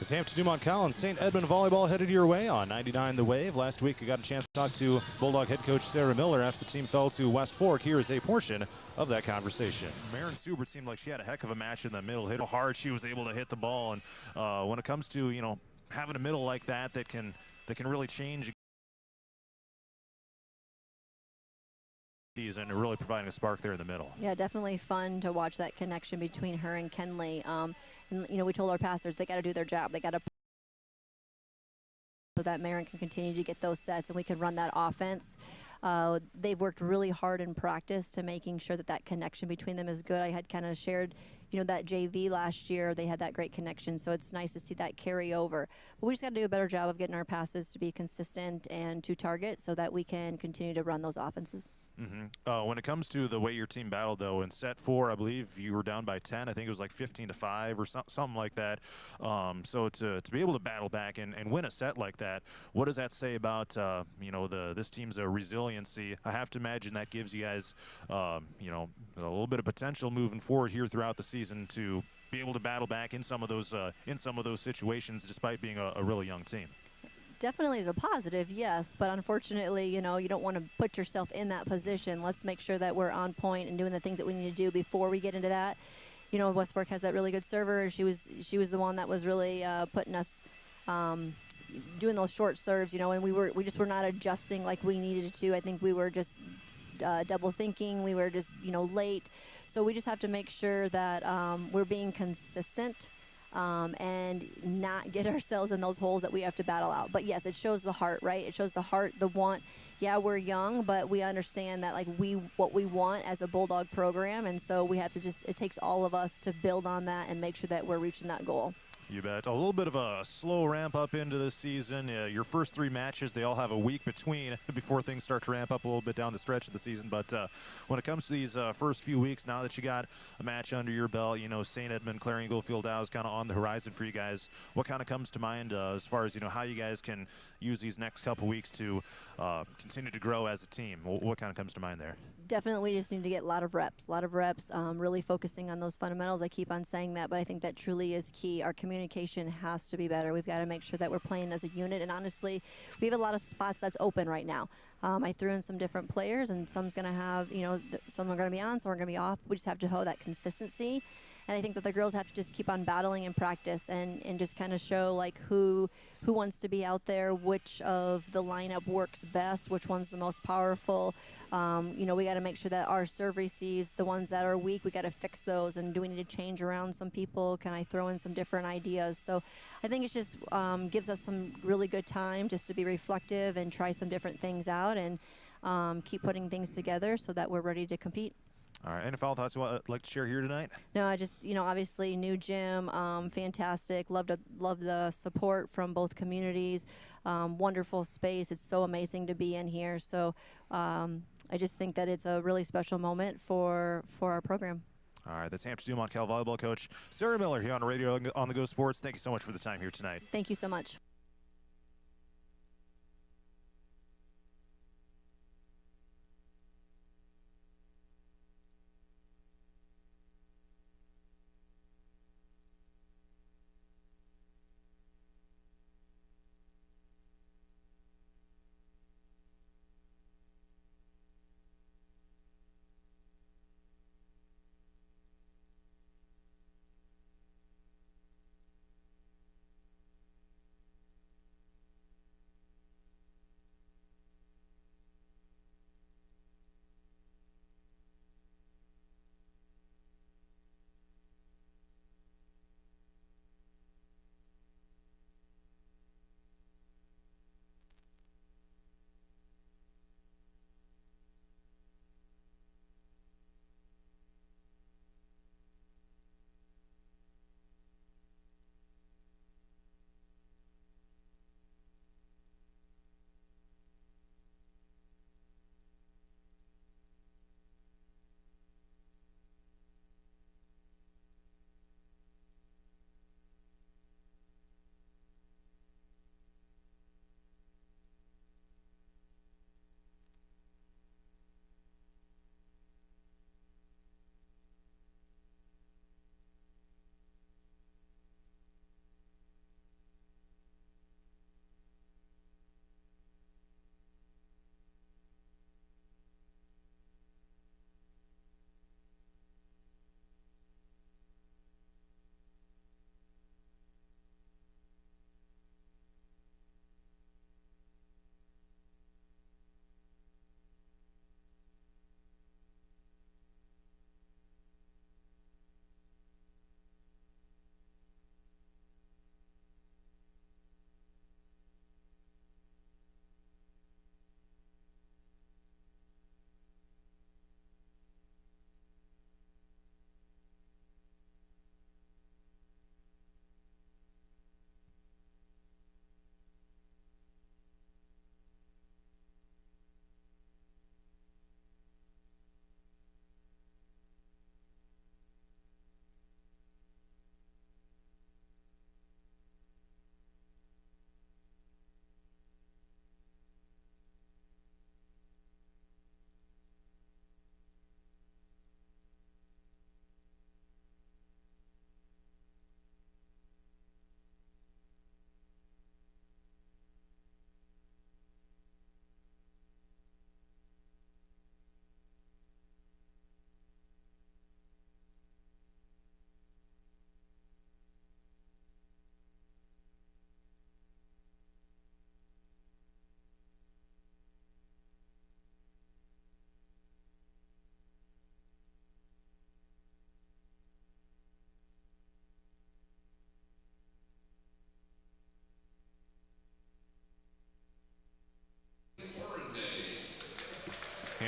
It's Hampton-Dumont-CAL and St. Edmond Volleyball headed your way on 99 The Wave. Last week, we got a chance to talk to Bulldog head coach Sarah Miller after the team fell to West Fork. Here is a portion of that conversation. Maren Subert seemed like she had a heck of a match in the middle. Hit hard, she was able to hit the ball. And when it comes to, having a middle like that can really change and really providing a spark there in the middle. Yeah, definitely fun to watch that connection between her and Kenley. And we told our passers they got to do their job. They got to so that Maren can continue to get those sets and we can run that offense. They've worked really hard in practice to making sure that connection between them is good. I had kind of shared, that JV last year, they had that great connection, so it's nice to see that carry over. But we just got to do a better job of getting our passes to be consistent and to target so that we can continue to run those offenses. When it comes to the way your team battled, though, in set 4, I believe you were down by 10. I think it was like 15-5 or something like that. So to be able to battle back and win a set like that, what does that say about this team's resiliency? I have to imagine that gives you guys a little bit of potential moving forward here throughout the season to be able to battle back in some of those situations, despite being a really young team. Definitely is a positive, yes, but unfortunately, you don't want to put yourself in that position. Let's make sure that we're on point and doing the things that we need to do before we get into that. West Fork has that really good server. She was the one that was really putting us doing those short serves, and we just were not adjusting like we needed to. I think we were just double thinking. We were just late. So we just have to make sure that we're being consistent. And not get ourselves in those holes that we have to battle out. But yes, it shows the heart, right? It shows the heart, the want. Yeah, we're young, but we understand that what we want as a Bulldog program, and so we have to it takes all of us to build on that and make sure that we're reaching that goal. You bet. A little bit of a slow ramp up into this season. Your first 3 matches, they all have a week between before things start to ramp up a little bit down the stretch of the season. But when it comes to these first few weeks, now that you got a match under your belt, St. Edmond, Clarion Goldfield Dow is kind of on the horizon for you guys. What kind of comes to mind as far as how you guys can use these next couple weeks to continue to grow as a team? What kind of comes to mind there? Definitely, we just need to get a lot of reps, really focusing on those fundamentals. I keep on saying that, but I think that truly is key. Our communication has to be better. We've got to make sure that we're playing as a unit, and honestly, we have a lot of spots that's open right now. I threw in some different players, and some's going to have, some are going to be on, some are going to be off. We just have to hold that consistency. And I think that the girls have to just keep on battling in practice and just kind of show who wants to be out there, which of the lineup works best, which one's the most powerful. We got to make sure that our serve receives, the ones that are weak, we got to fix those. And do we need to change around some people? Can I throw in some different ideas? So I think it just gives us some really good time just to be reflective and try some different things out and keep putting things together so that we're ready to compete. All right, any final thoughts you would like to share here tonight? No, I just, obviously new gym, fantastic. Love the support from both communities. Wonderful space. It's so amazing to be in here. So I just think that it's a really special moment for our program. All right, that's Hampton-Dumont-CAL volleyball coach Sarah Miller here on Radio on the Go Sports. Thank you so much for the time here tonight. Thank you so much.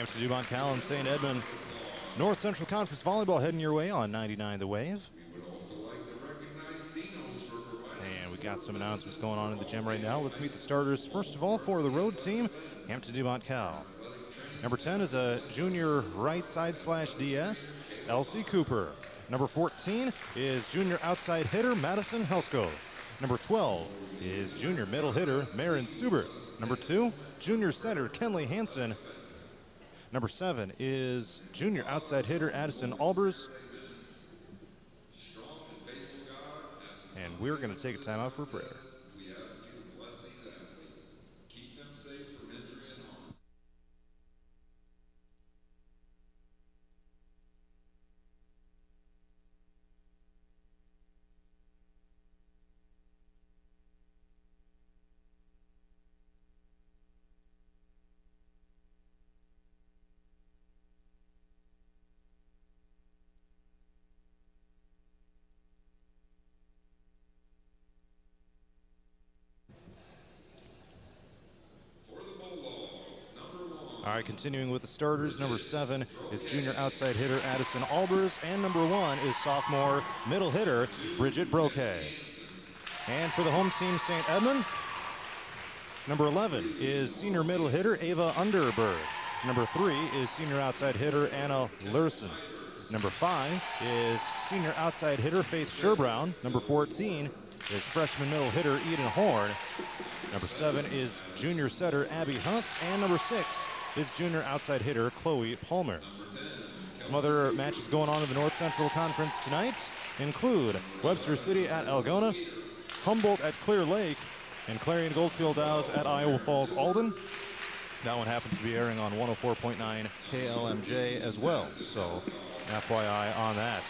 Hampton-Dumont-CAL and St. Edmond. North Central Conference Volleyball heading your way on 99 The Wave. And we got some announcements going on in the gym right now. Let's meet the starters. First of all, for the road team, Hampton-Dumont-CAL. Number 10 is a junior right side / DS, Elsie Cooper. Number 14 is junior outside hitter, Madison Helskov. Number 12 is junior middle hitter, Marin Subert. Number 2, junior center, Kenley Hansen. Number 7 is junior outside hitter, Addison Albers. And we're going to take a timeout for prayer. All right, continuing with the starters, number 7 is junior outside hitter Addison Albers, and number 1 is sophomore middle hitter Bridget Broquet. And for the home team, St. Edmond, number 11 is senior middle hitter Ava Underberg. Number 3 is senior outside hitter Anna Lurson. Number 5 is senior outside hitter Faith Sherbrowne. Number 14 is freshman middle hitter Eden Horn. Number 7 is junior setter Abby Huss, and number 6 is junior outside hitter Chloe Palmer. Some other matches going on in the North Central Conference tonight include Webster City at Algona, Humboldt at Clear Lake, and Clarion Goldfield Dows at Iowa Falls Alden. That one happens to be airing on 104.9 KLMJ as well, so FYI on that.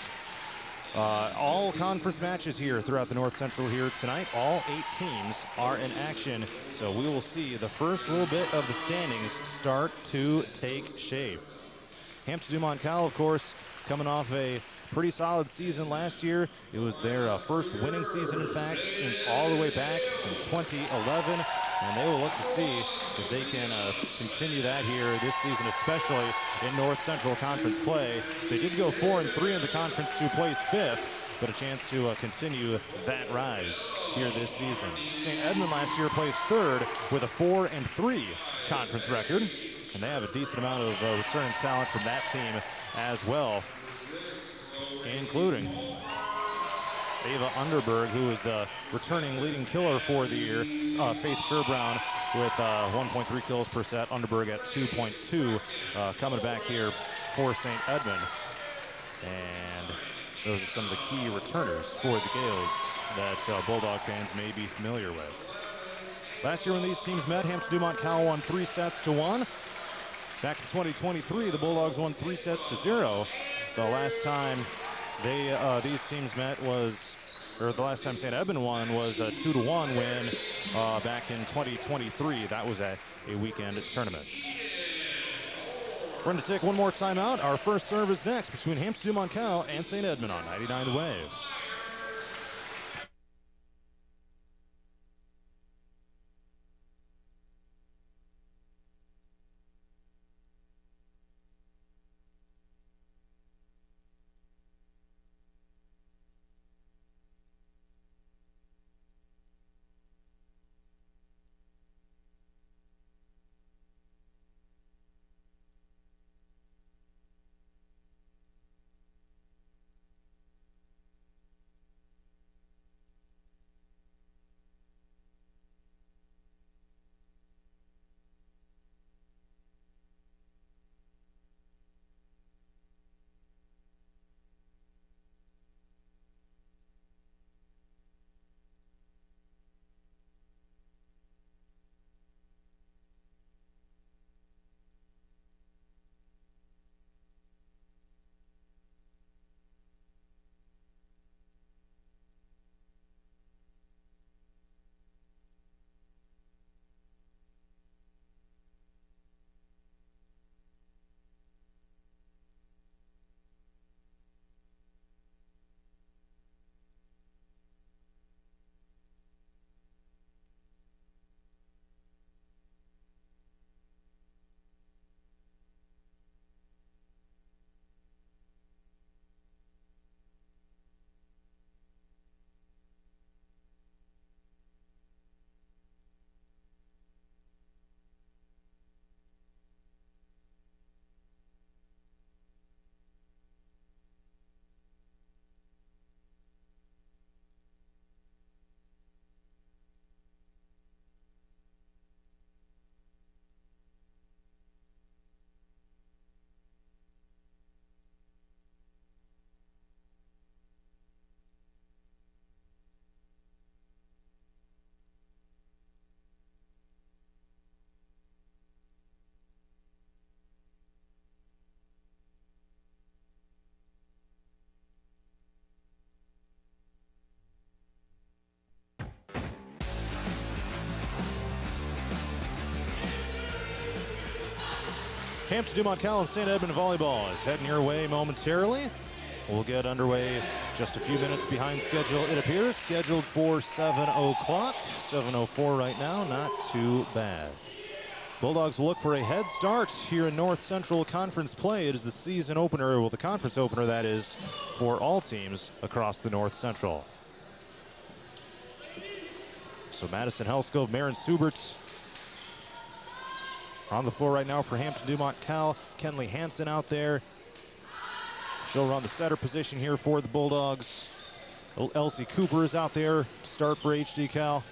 All conference matches here throughout the North Central here tonight. All 8 teams are in action, so we will see the first little bit of the standings start to take shape. Hampton-Dumont-CAL, of course, coming off a pretty solid season last year. It was their first winning season, in fact, since all the way back in 2011, and they will look to see if they can continue that here this season, especially in North Central Conference play. They did go 4-3 in the conference to place 5th, but a chance to continue that rise here this season. St. Edmond last year placed 3rd with a 4-3 conference record, and they have a decent amount of returning talent from that team as well, including Ava Underberg, who is the returning leading killer for the year. Faith Sherbrowne with 1.3 kills per set. Underberg at 2.2, coming back here for St. Edmond. And those are some of the key returners for the Gales that Bulldog fans may be familiar with. Last year when these teams met, Hampton-Dumont-CAL won 3-1. Back in 2023, the Bulldogs won 3-0. The last time these teams met was, or the last time St. Edmond won was a 2-1 win back in 2023. That was a weekend tournament. We're going to take one more timeout. Our first serve is next between Hampton-Dumont-CAL and St. Edmond on 99 The Wave. Hampton-Dumont-CAL and St. Edmond volleyball is heading your way momentarily. We'll get underway just a few minutes behind schedule, it appears. Scheduled for 7 o'clock. 7:04 right now, not too bad. Bulldogs will look for a head start here in North Central Conference play. It is the season opener, well, the conference opener, that is, for all teams across the North Central. So Madison Helskov, Maren Subert on the floor right now for Hampton-Dumont-CAL. Kenley Hansen out there. She'll run the setter position here for the Bulldogs. Elsie Cooper is out there to start for HD-Cal.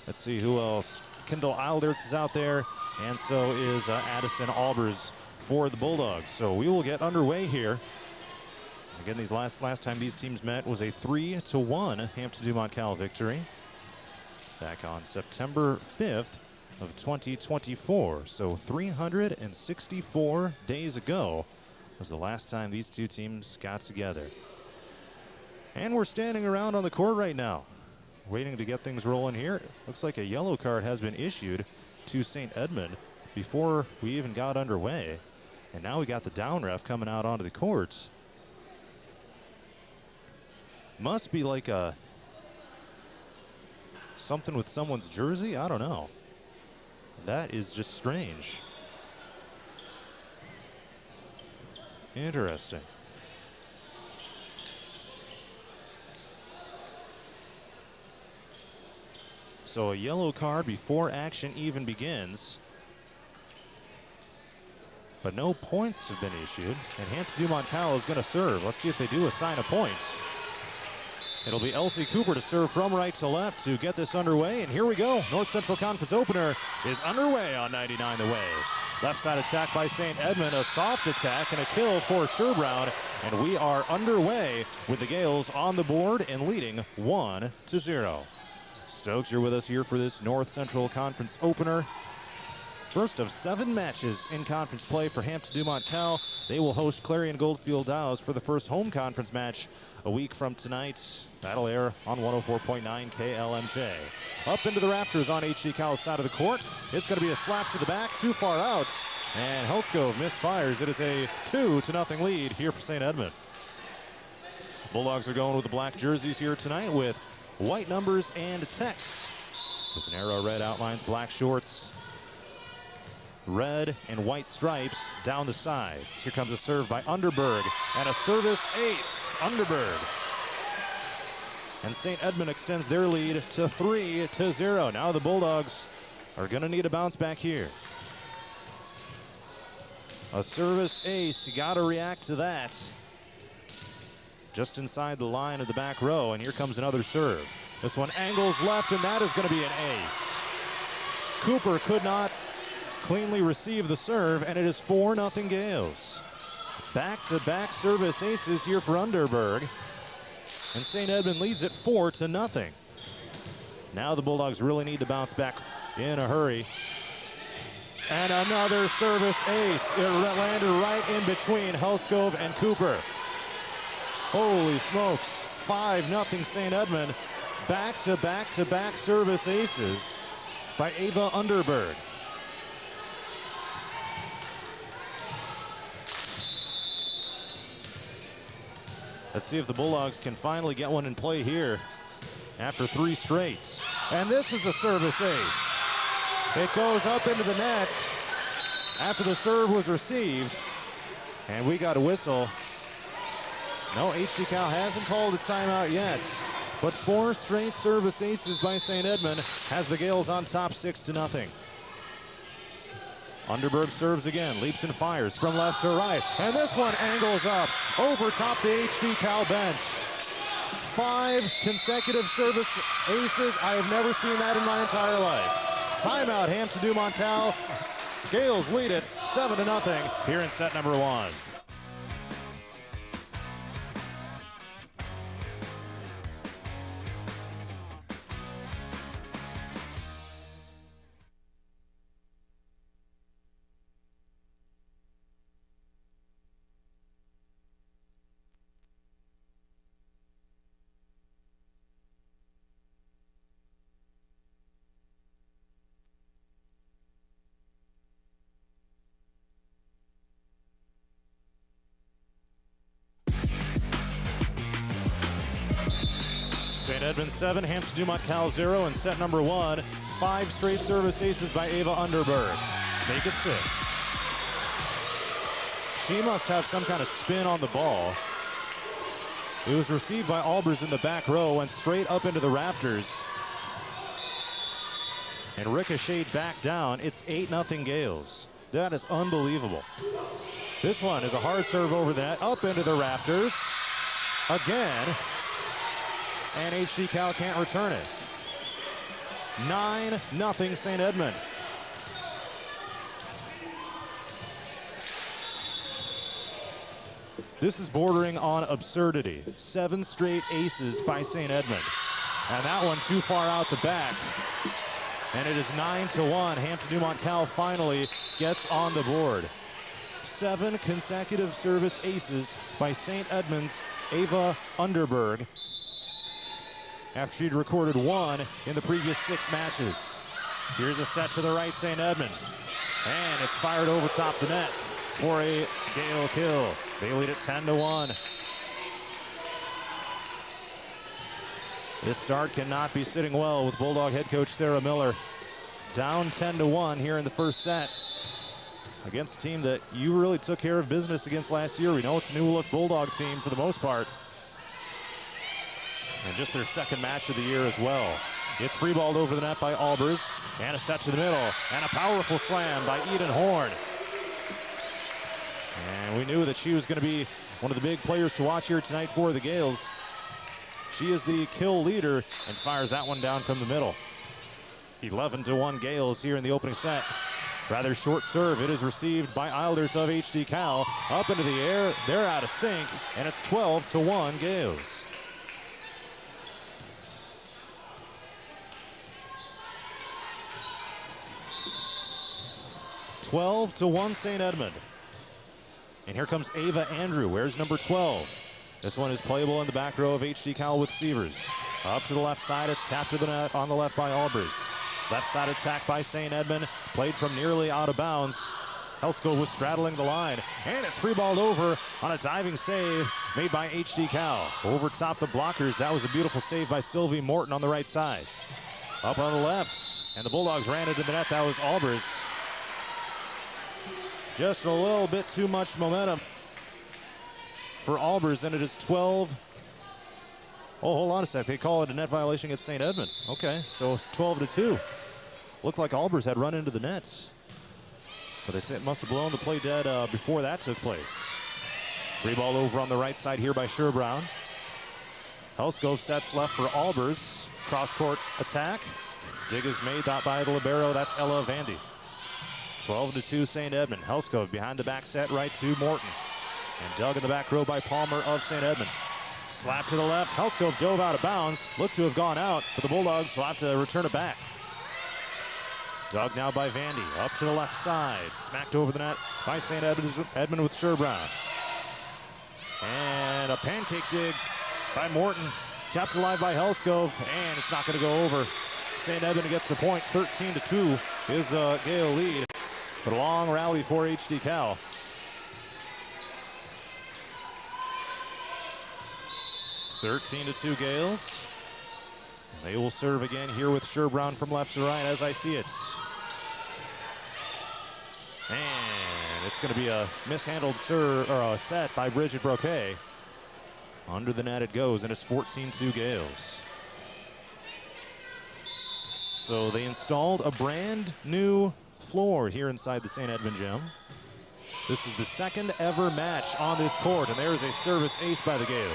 Let's see who else. Kendall Eilderts is out there, and so is Addison Albers for the Bulldogs. So we will get underway here. Again, these last time these teams met was a 3-1 Hampton-Dumont-CAL victory back on September 5th of 2024. So 364 days ago was the last time these two teams got together. And we're standing around on the court right now, waiting to get things rolling here. Looks like a yellow card has been issued to St. Edmond before we even got underway. And now we got the down ref coming out onto the court. Must be like a something with someone's jersey, I don't know. That is just strange. Interesting. So a yellow card before action even begins. But no points have been issued. And Hampton-Dumont-CAL is going to serve. Let's see if they do assign a point. It'll be Elsie Cooper to serve from right to left to get this underway. And here we go. North Central Conference opener is underway on 99 The Wave. Left side attack by St. Edmond, a soft attack and a kill for Sherbrowne. And we are underway with the Gales on the board and leading 1-0. Stokes, you're with us here for this North Central Conference opener. First of 7 matches in conference play for Hampton-Dumont-CAL. They will host Clarion Goldfield Dows for the first home conference match a week from tonight. That'll air on 104.9 KLMJ. Up into the rafters on HD-Cal's side of the court. It's going to be a slap to the back, too far out. And Helskov misfires. It is a 2-0 lead here for St. Edmond. Bulldogs are going with the black jerseys here tonight with white numbers and text. With narrow red outlines, black shorts, red and white stripes down the sides. Here comes a serve by Underberg and a service ace. Underberg. And St. Edmond extends their lead to 3-0. Now the Bulldogs are going to need a bounce back here. A service ace. You got to react to that. Just inside the line of the back row, and here comes another serve. This one angles left, and that is going to be an ace. Cooper could not cleanly receive the serve, and it is 4-0 Gales. Back-to-back service aces here for Underberg, and St. Edmond leads it 4-0. Now the Bulldogs really need to bounce back in a hurry. And another service ace. It landed right in between Helskov and Cooper. Holy smokes, 5-0 St. Edmond. Back-to-back-to-back service aces by Ava Underberg. Let's see if the Bulldogs can finally get one in play here after 3 straight. And this is a service ace. It goes up into the net after the serve was received. And we got a whistle. No, HD-Cal hasn't called a timeout yet. But 4 straight service aces by St. Edmond has the Gales on top 6-0. Underberg serves again, leaps and fires from left to right. And this one angles up over top the HD-Cal bench. 5 consecutive service aces. I have never seen that in my entire life. Timeout, Hampton-Dumont-CAL. Gales lead it 7-0 here in set number 1. St. Edmond 7, Hampton-Dumont-CAL 0 in set number 1. 5 straight service aces by Ava Underberg. Make it 6. She must have some kind of spin on the ball. It was received by Albers in the back row, went straight up into the rafters, and ricocheted back down. It's 8-0 Gales. That is unbelievable. This one is a hard serve over that, up into the rafters again, and HD Cal can't return it. 9-0 St. Edmond. This is bordering on absurdity. 7 straight aces by St. Edmond. And that one too far out the back. And it is 9-1. Hampton-Dumont-CAL finally gets on the board. 7 consecutive service aces by St. Edmond's Ava Underberg, after she'd recorded 1 in the previous 6 matches. Here's a set to the right, St. Edmond. And it's fired over top the net for a Gale kill. They lead it 10-1. This start cannot be sitting well with Bulldog head coach Sarah Miller. Down 10-1 here in the first set against a team that you really took care of business against last year. We know it's a new look Bulldog team for the most part. And just their second match of the year as well. It's free-balled over the net by Albers, and a set to the middle, and a powerful slam by Eden Horn. And we knew that she was going to be one of the big players to watch here tonight for the Gales. She is the kill leader and fires that one down from the middle. 11-1 Gales here in the opening set. Rather short serve. It is received by Ilders of HD Cal. Up into the air. They're out of sync, and it's 12-1 Gales. St. Edmond. And here comes Ava Andrew. Where's number 12? This one is playable in the back row of HD Cal with Sievers. Up to the left side. It's tapped to the net on the left by Albers. Left side attack by St. Edmond. Played from nearly out of bounds. Helsko was straddling the line. And it's free-balled over on a diving save made by HD Cal. Over top the blockers. That was a beautiful save by Sylvie Morton on the right side. Up on the left. And the Bulldogs ran into the net. That was Albers. Just a little bit too much momentum for Albers, and it is 12. Oh, hold on a sec. They call it a net violation against St. Edmond. Okay, so it's 12-2. Looked like Albers had run into the nets, but they say it must have blown the play dead before that took place. Free ball over on the right side here by Sherbrowne. Helskov sets left for Albers. Cross-court attack. Dig is made out by the libero. That's Ella Vandy. 12-2 St. Edmond. Helskov behind the back set right to Morton. And dug in the back row by Palmer of St. Edmond. Slap to the left. Helskov dove out of bounds. Looked to have gone out, but the Bulldogs will have to return it back. Dug now by Vandy. Up to the left side. Smacked over the net by St. Edmond with Sherbrowne. And a pancake dig by Morton. Kept alive by Helskov, and it's not going to go over. St. Edmond gets the point. 13-2 is the Gale lead. But a long rally for HD Cal. (13-2) Gales. And they will serve again here with Sherbrowne from left to right as I see it. And it's going to be a mishandled serve or a set by Bridget Broquet. Under the net it goes, and it's 14-2 Gales. So they installed a brand new floor here inside the St. Edmond gym. This is the second ever match on this court, and there is a service ace by the Gales.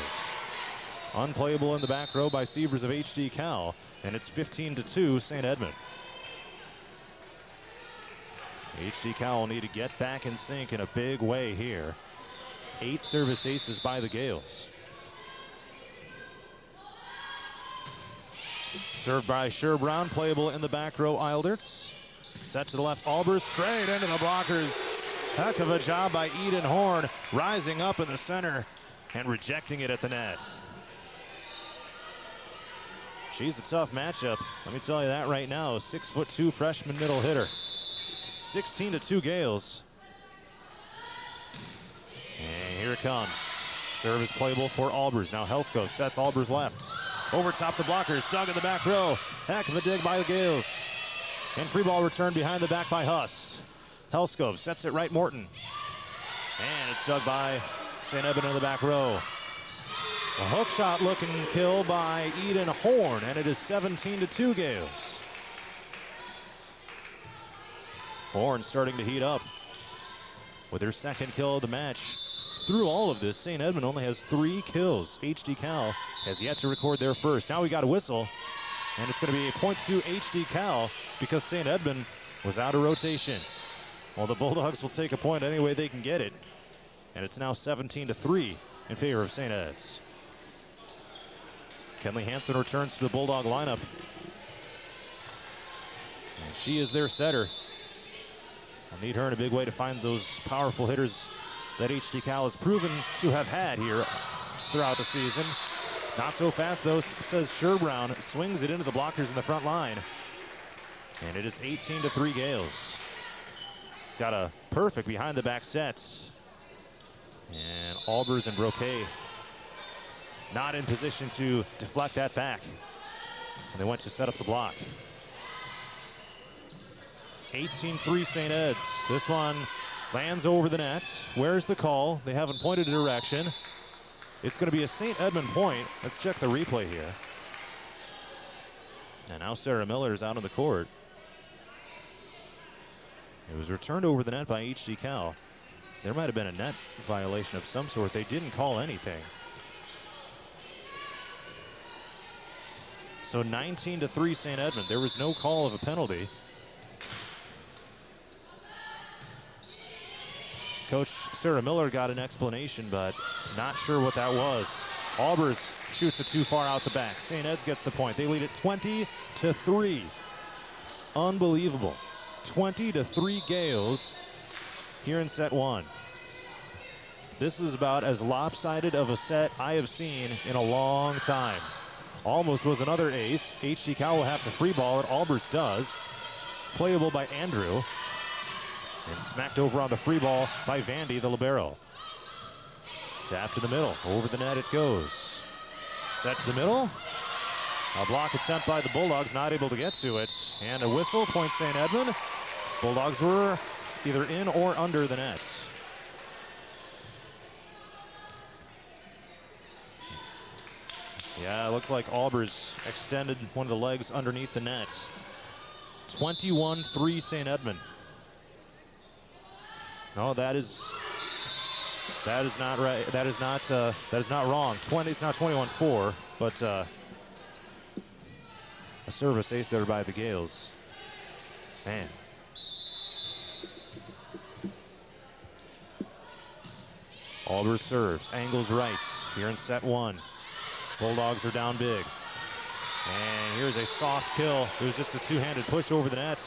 Unplayable in the back row by Sievers of HD Cal, and it's 15-2 St. Edmond. HD Cal will need to get back in sync in a big way here. 8 service aces by the Gales. Served by Sherbrowne, playable in the back row, Eilderts. Set to the left, Albers straight into the blockers. Heck of a job by Eden Horn, rising up in the center and rejecting it at the net. She's a tough matchup, let me tell you that right now. 6'2" freshman middle hitter. 16-2 Gales. And here it comes. Serve is playable for Albers. Now Helskov sets Albers left. Over top the blockers, dug in the back row. Heck of a dig by the Gales. And free ball return behind the back by Huss. Helskov sets it right, Morton. And it's dug by St. Edmond in the back row. A hook shot looking kill by Eden Horn, and it is 17-2 Gales. Horn starting to heat up with her second kill of the match. Through all of this, St. Edmond only has 3 kills. HD-Cal has yet to record their first. Now we got a whistle, and it's going to be a point to HD-Cal because St. Edmond was out of rotation. Well, the Bulldogs will take a point any way they can get it, and it's now 17-3 in favor of St. Ed's. Kenley Hansen returns to the Bulldog lineup, and she is their setter. I'll need her in a big way to find those powerful hitters that HD-Cal has proven to have had here throughout the season. Not so fast, though, says Sherbrowne. Swings it into the blockers in the front line. And it is 18-3 Gales. Got a perfect behind-the-back set. And Albers and Broquet not in position to deflect that back. And they went to set up the block. 18-3 St. Ed's. This one lands over the net. Where's the call? They haven't pointed a direction. It's going to be a St. Edmond point. Let's check the replay here. And now Sarah Miller is out on the court. It was returned over the net by HD-Cal. There might have been a net violation of some sort. They didn't call anything. So 19-3 St. Edmond. There was no call of a penalty. Coach Sarah Miller got an explanation, but not sure what that was. Albers shoots it too far out the back. St. Ed's gets the point. They lead it 20-3. Unbelievable. 20-3 Gales here in set 1. This is about as lopsided of a set I have seen in a long time. Almost was another ace. HD-Cal will have to free ball it. Albers does. Playable by Andrew. And smacked over on the free ball by Vandy, the libero. Tap to the middle. Over the net it goes. Set to the middle. A block attempt by the Bulldogs, not able to get to it. And a whistle, point St. Edmond. Bulldogs were either in or under the net. Yeah, it looked like Albers extended one of the legs underneath the net. 21-3 St. Edmond. No, that is not right. That is not wrong. It's not 21-4, but a service ace there by the Gales. Man. Albers serves, angles right here in set 1. Bulldogs are down big. And here's a soft kill. It was just a two-handed push over the net.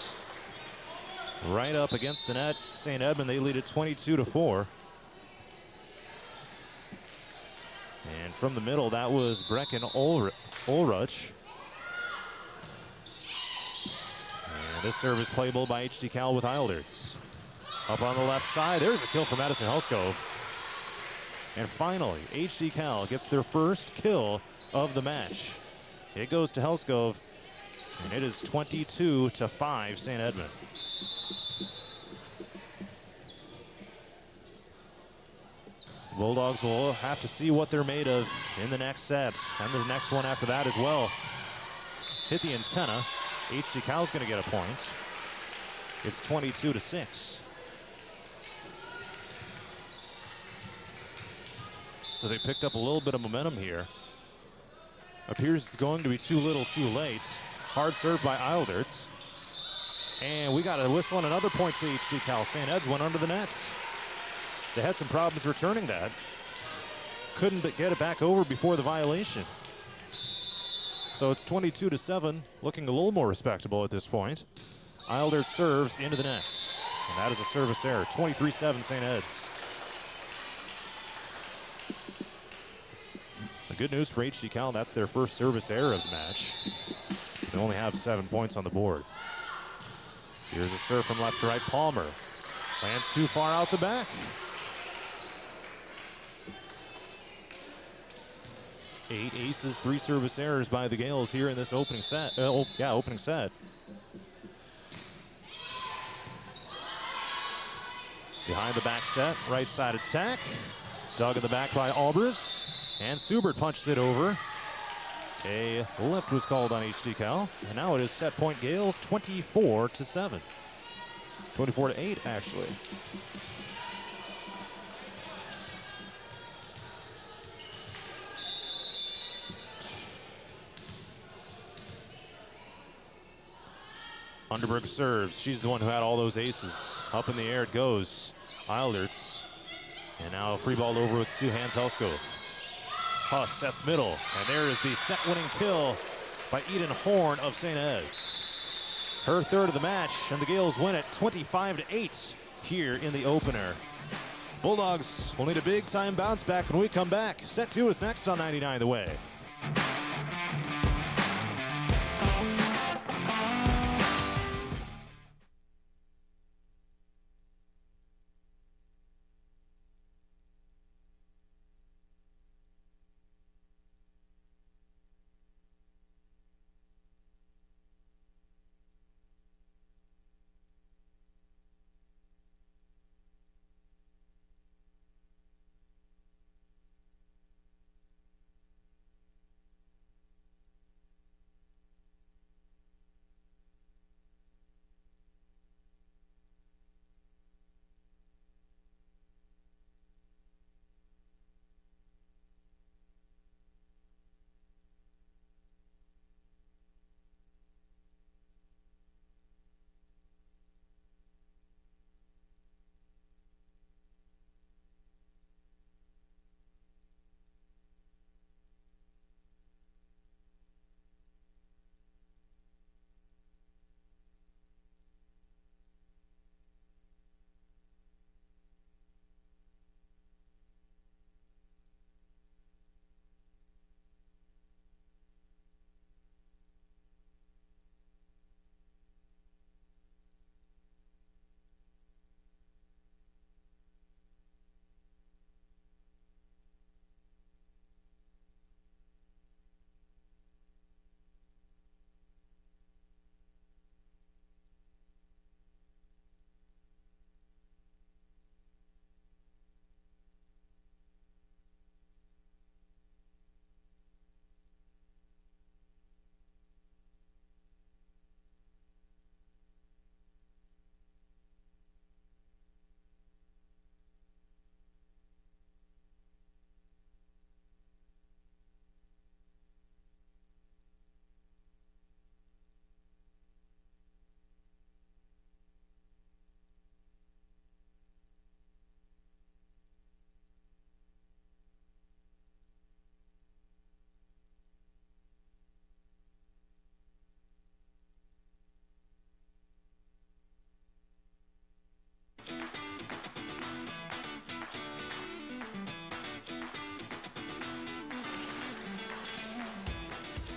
Right up against the net. St. Edmond, they lead it 22-4. And from the middle, that was Brecken Ulrich. And this serve is playable by HD-Cal with Eilderts. Up on the left side, there's a kill for Madison Helskov. And finally, HD-Cal gets their first kill of the match. It goes to Helskov, and it is 22-5 St. Edmond. Bulldogs will have to see what they're made of in the next set, and the next one after that as well. Hit the antenna. HD-Cal's going to get a point. It's 22-6. So they picked up a little bit of momentum here. Appears it's going to be too little too late. Hard serve by Eilderts. And we got a whistle and another point to HD-Cal. St. Ed's went under the net. They had some problems returning that. Couldn't get it back over before the violation. So it's 22-7, looking a little more respectable at this point. Eilderts serves into the net. And that is a service error. 23-7 St. Ed's. The good news for HD-Cal, that's their first service error of the match. They only have 7 points on the board. Here's a serve from left to right. Palmer lands too far out the back. 8 aces, 3 service errors by the Gales here in this opening set. Opening set. Behind the back set, right side attack. Dug in the back by Albers. And Subert punches it over. A lift was called on HD-Cal. And now it is set point Gales 24-7. 24-8, actually. Underberg serves. She's the one who had all those aces. Up in the air it goes. Eilderts. And now free ball over with 2 hands, Helskov. Huss sets middle. And there is the set-winning kill by Eden Horn of St. Ed's. Her third of the match, and the Gales win it 25-8 here in the opener. Bulldogs will need a big-time bounce back when we come back. Set 2 is next on 99 The Way.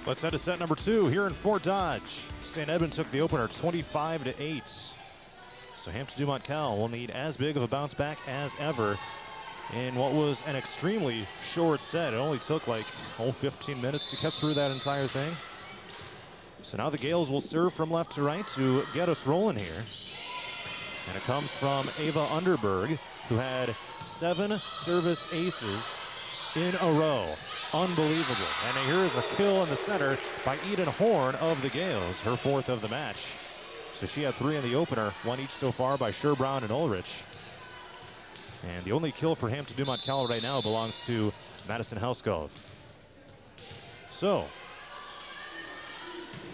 Let's head to set number 2 here in Fort Dodge. St. Edmond took the opener 25-8. So Hampton-Dumont-CAL will need as big of a bounce back as ever in what was an extremely short set. It only took like 15 minutes to get through that entire thing. So now the Gales will serve from left to right to get us rolling here. And it comes from Ava Underberg, who had 7 service aces in a row. Unbelievable. And here is a kill in the center by Eden Horn of the Gales, her 4th of the match. So she had 3 in the opener, 1 each so far by Sherbrand and Ulrich. And the only kill for Hampton-Dumont-CAL right now belongs to Madison Helskov. So,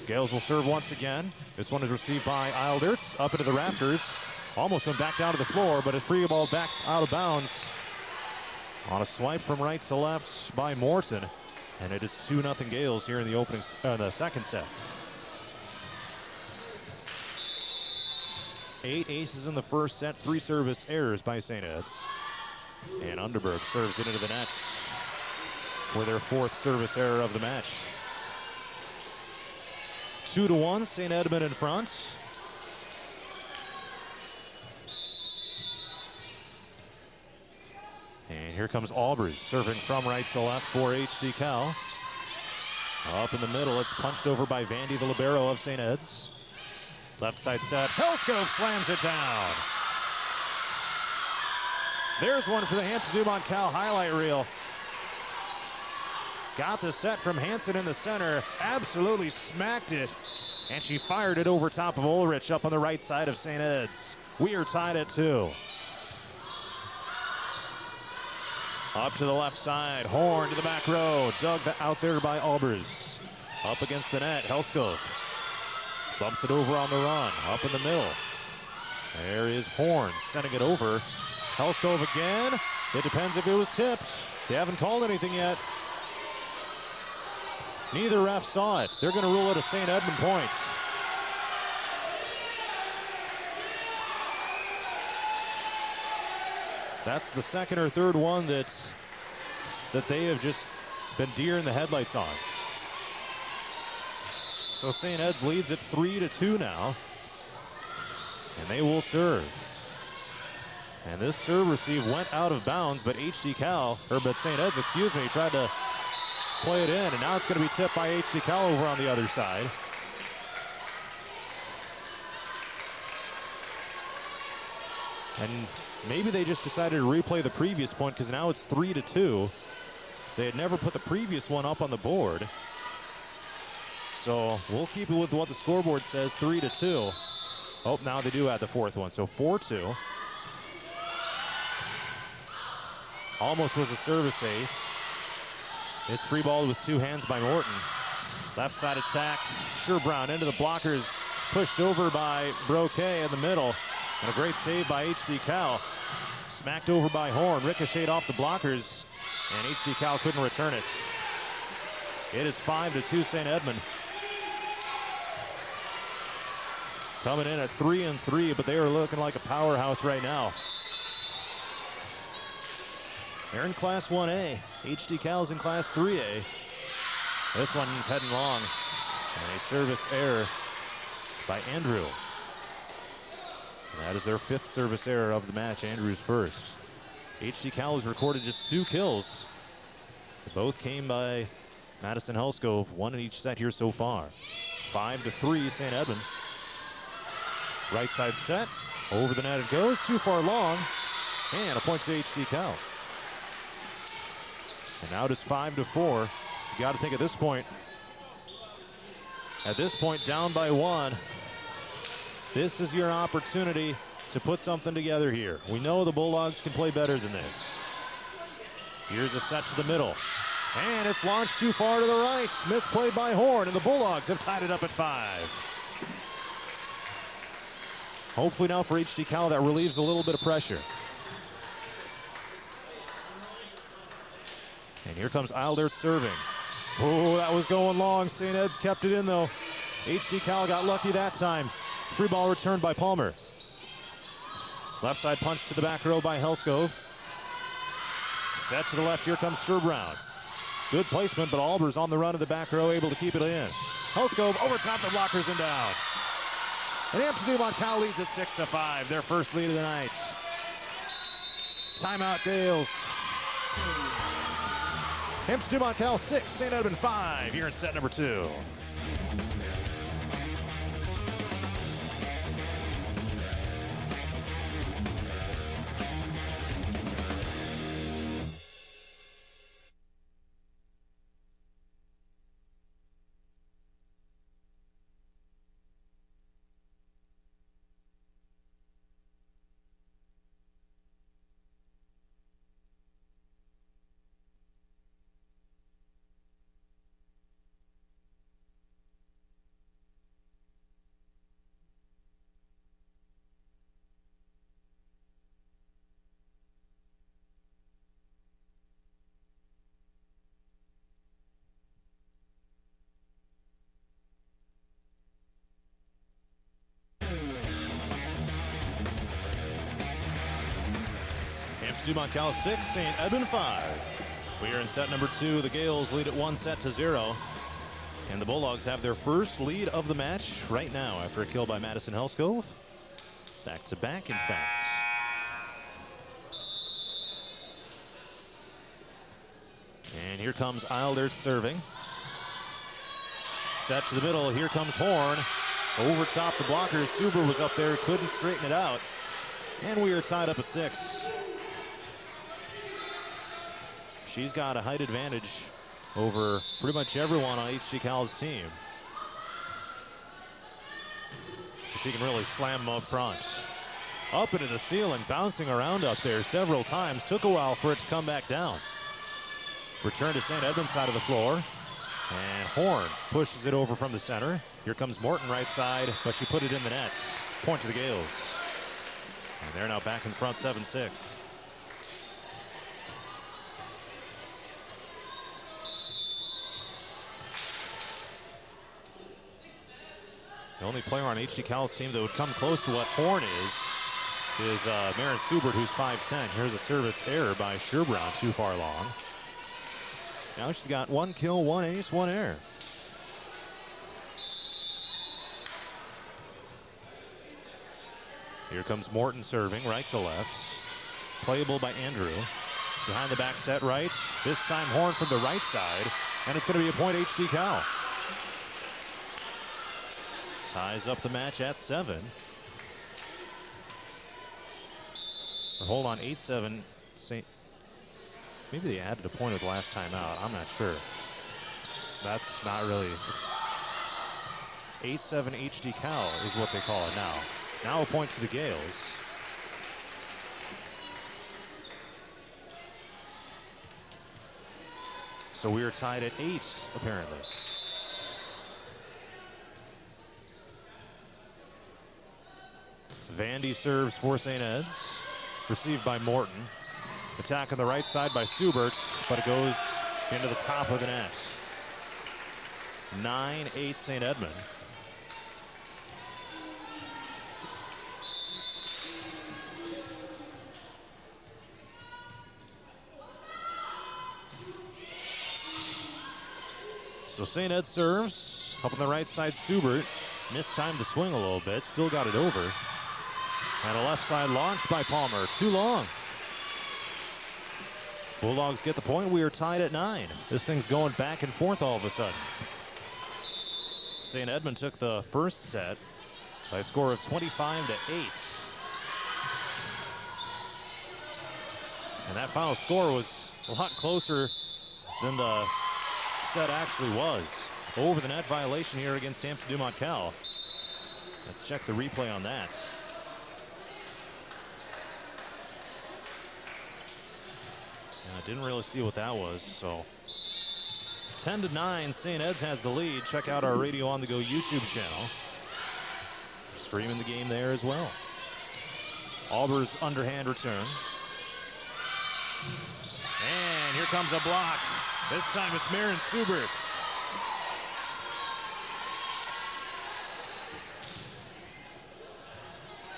Gales will serve once again. This one is received by Eilderts, up into the rafters. Almost went back down to the floor, but a free ball back out of bounds on a swipe from right to left by Morton. And it is 2-0 Gales here in the second set. 8 aces in the first set, 3 service errors by St. Ed's. And Underberg serves it into the net for their 4th service error of the match. 2-1, St. Edmond in front. And here comes Albers serving from right to left for HD-Cal. Up in the middle, it's punched over by Vandy, the libero of St. Ed's. Left side set, Helskov slams it down. There's one for the Hampton-Dumont-CAL highlight reel. Got the set from Hansen in the center, absolutely smacked it, and she fired it over top of Ulrich up on the right side of St. Ed's. We are tied at 2. Up to the left side, Horn to the back row, dug out there by Albers. Up against the net, Helskov bumps it over on the run, up in the middle. There is Horn sending it over. Helskov again. It depends if it was tipped. They haven't called anything yet. Neither ref saw it. They're going to rule it a St. Edmond point. That's the second or third one that they have just been deer in the headlights on. So St. Ed's leads it 3-2 now. And they will serve. And this serve receive went out of bounds, but St. Ed's, excuse me, tried to play it in, and now it's going to be tipped by HD-Cal over on the other side. And maybe they just decided to replay the previous point because now it's 3-2. They had never put the previous one up on the board. So we'll keep it with what the scoreboard says, 3-2. Oh, now they do add the fourth one, so 4-2. Almost was a service ace. It's free ball with 2 hands by Morton. Left side attack, Sherbrand into the blockers, pushed over by Broquet in the middle. And a great save by HD-Cal. Smacked over by Horn, ricocheted off the blockers, and HD-Cal couldn't return it. It is 5-2 St. Edmond. Coming in at 3-3, but they are looking like a powerhouse right now. They're in Class 1A. HD-Cal's in Class 3A. This one's heading long. And a service error by Andrew. That is their 5th service error of the match, Andrew's first. HD-Cal has recorded just 2 kills. Both came by Madison Helskov, 1 in each set here so far. 5-3 St. Edmond. Right side set, over the net it goes, too far long, and a point to HD-Cal. And now it is 5-4. You got to think at this point, down by 1, this is your opportunity to put something together here. We know the Bulldogs can play better than this. Here's a set to the middle, and it's launched too far to the right. Misplayed by Horn, and the Bulldogs have tied it up at 5. Hopefully now for HD-Cal that relieves a little bit of pressure. And here comes Eildert serving. Oh, that was going long. St. Ed's kept it in though. HD-Cal got lucky that time. Free ball returned by Palmer. Left side punch to the back row by Helskov. Set to the left, here comes Sherbrand. Good placement, but Albers on the run to the back row, able to keep it in. Helskov over top the blockers and down. And Hampton-Dumont-CAL leads at 6-5, their first lead of the night. Timeout Gales. Hampton-Dumont-CAL 6, St. Edmond 5 here in set number 2. Hampton-Dumont-CAL 6, St. Edmond 5. We are in set number 2. The Gales lead at 1-0. And the Bulldogs have their first lead of the match right now after a kill by Madison Helskov. Back to back, in fact. here comes Eildert serving. Set to the middle. Here comes Horn. Over top the blockers. Suber was up there, couldn't straighten it out. And we are tied up at 6. She's got a height advantage over pretty much everyone on HG-Cal's team. So she can really slam them up front. Up into the ceiling, bouncing around up there several times. Took a while for it to come back down. Return to St. Edmond's side of the floor. And Horn pushes it over from the center. Here comes Morton right side, but she put it in the net. Point to the Gales. And they're now back in front 7-6. The only player on HG-Cal's team that would come close to what Horn is Maren Subert, who's 5'10". Here's a service error by Sherbrand, too far long. Now she's got 1 kill, 1 ace, 1 error. Here comes Morton serving right to left. Playable by Andrew. Behind the back set right. This time Horn from the right side. And it's going to be a point HG-Cal. Ties up the match at 7. Or hold on, 8-7. Maybe they added a point at the last time out. I'm not sure. That's not really. 8-7 HG-Cal is what they call it now. Now a point to the Gales. So we are tied at 8, apparently. Vandy serves for St. Ed's. Received by Morton. Attack on the right side by Subert, but it goes into the top of the net. 9-8 St. Edmond. So St. Ed serves. Up on the right side, Subert. Missed time to swing a little bit. Still got it over. And a left side launch by Palmer. Too long. Bulldogs get the point. We are tied at 9. This thing's going back and forth all of a sudden. St. Edmond took the first set by a score of 25-8. And that final score was a lot closer than the set actually was. Over the net violation here against Hampton-Dumont-CAL. Let's check the replay on that. I didn't really see what that was, so 10-9, St. Ed's has the lead. Check out our Radio on the Go YouTube channel. Streaming the game there as well. Auber's underhand return. And here comes a block. This time it's Maren Subert.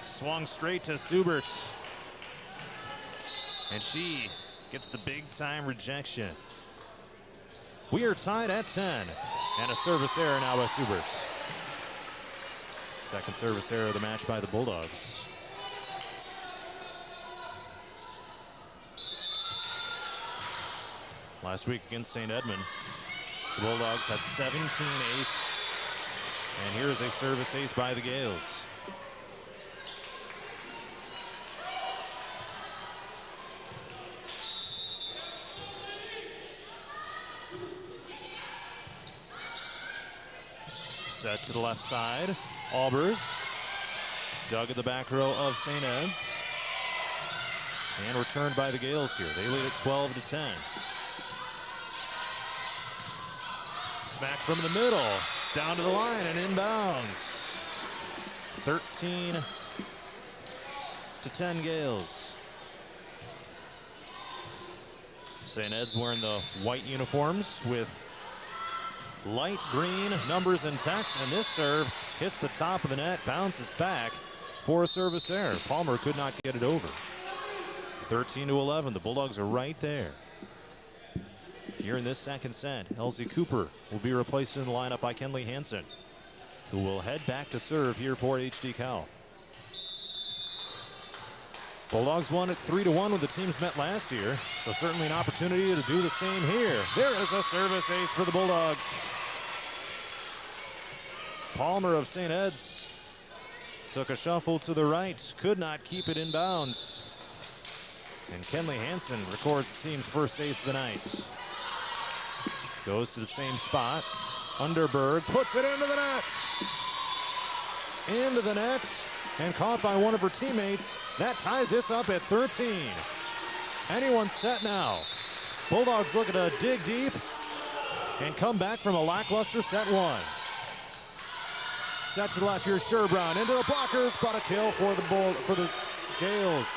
Swung straight to Subert. And she gets the big time rejection. We are tied at 10. And a service error now by Subert. Second service error of the match by the Bulldogs. Last week against St. Edmond, the Bulldogs had 17 aces. And here is a service ace by the Gales. Set to the left side. Albers. Dug at the back row of St. Ed's. And returned by the Gales here. They lead at 12-10. Smack from the middle. Down to the line and inbounds. 13-10 Gales. St. Ed's wearing the white uniforms with light green numbers and text, and this serve hits the top of the net, bounces back for a service error. Palmer could not get it over. 13-11, the Bulldogs are right there. Here in this second set, Elsie Cooper will be replaced in the lineup by Kenley Hansen, who will head back to serve here for HG-Cal. Bulldogs won at 3-1 when the teams met last year, so certainly an opportunity to do the same here. There is a service ace for the Bulldogs. Palmer of St. Ed's took a shuffle to the right, could not keep it in bounds. And Kenley Hansen records the team's first ace of the night. Goes to the same spot. Underberg puts it into the net. Into the net and caught by one of her teammates. That ties this up at 13. Anyone's set now. Bulldogs looking to dig deep and come back from a lackluster set one. Set to the left here, Sherbrand into the blockers, but a kill for the Gales.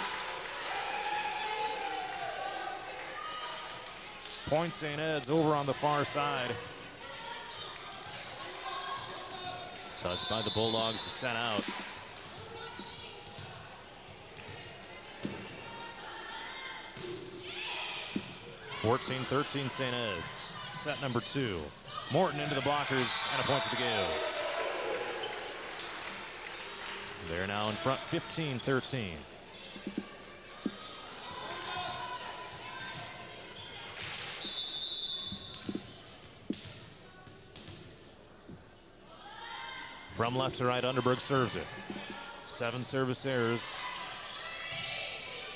Point St. Ed's over on the far side. Touched by the Bulldogs and sent out. (14-13) St. Ed's. Set number 2. Morton into the blockers and a point to the Gales. They're now in front 15-13. From left to right, Underberg serves it. 7 service errors.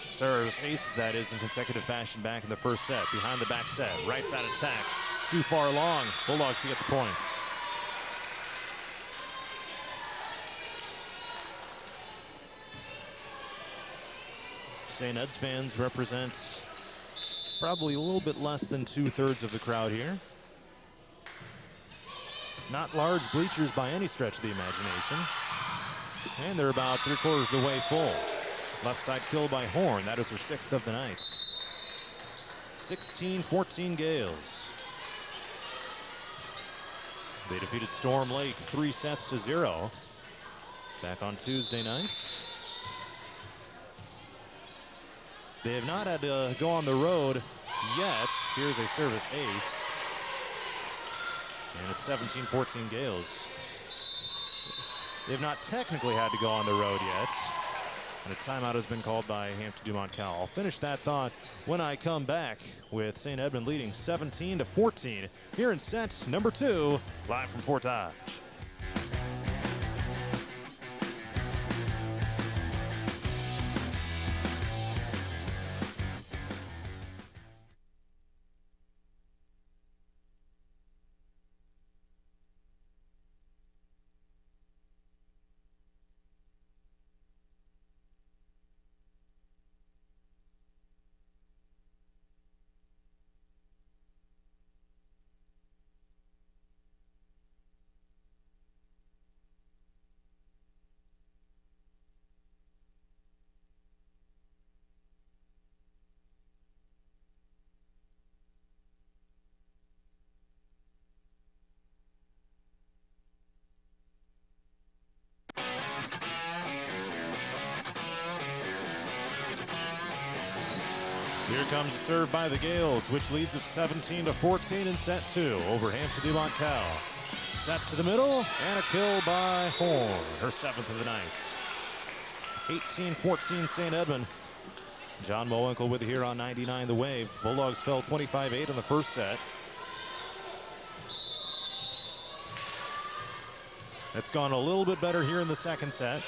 Serves aces, that is, in consecutive fashion back in the first set. Behind the back set, right side attack. Too far long. Bulldogs to get the point. St. Ed's fans represent probably a little bit less than 2/3 of the crowd here. Not large bleachers by any stretch of the imagination. And they're about 3/4 of the way full. Left side kill by Horn. That is her 6th of the night. 16-14 Gales. They defeated Storm Lake 3-0 back on Tuesday night. They have not had to go on the road yet. Here's a service ace. And it's 17-14 Gales. They've not technically had to go on the road yet. And a timeout has been called by Hampton-Dumont-CAL. I'll finish that thought when I come back with St. Edmond leading 17-14 here in set number 2, live from Fort Dodge. Here comes a serve by the Gales, which leads at 17-14 in set 2 over Hampton-Dumont-CAL. Set to the middle and a kill by Horn, her 7th of the night. 18-14 St. Edmond. John Mowinkle with you here on 99 The Wave. Bulldogs fell 25-8 in the first set. It's gone a little bit better here in the second set.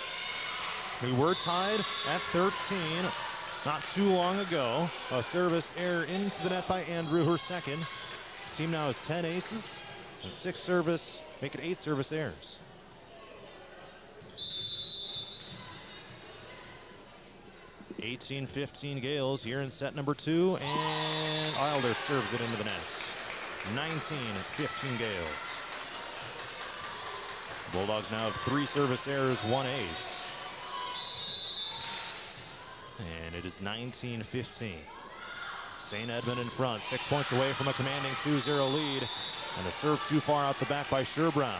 We were tied at 13 not too long ago. A service error into the net by Andrew, her 2nd. The team now has 10 aces and 6 service, make it 8 service errors. (18-15) Gales here in set number 2, and Wilder serves it into the net. 19-15 Gales. Bulldogs now have 3 service errors, 1 ace. And it is 19-15. St. Edmond in front, 6 points away from a commanding 2-0 lead. And a serve too far out the back by Sherbrand.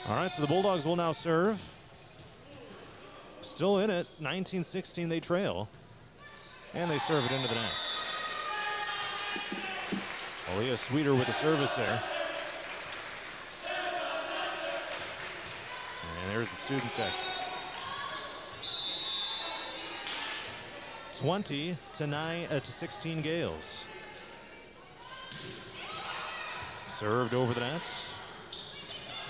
All right, so the Bulldogs will now serve. Still in it, 19-16 they trail. And they serve it into the net. Aaliyah Sweeter with the service there. And there's the student section. 20-16 Gales. Served over the nets.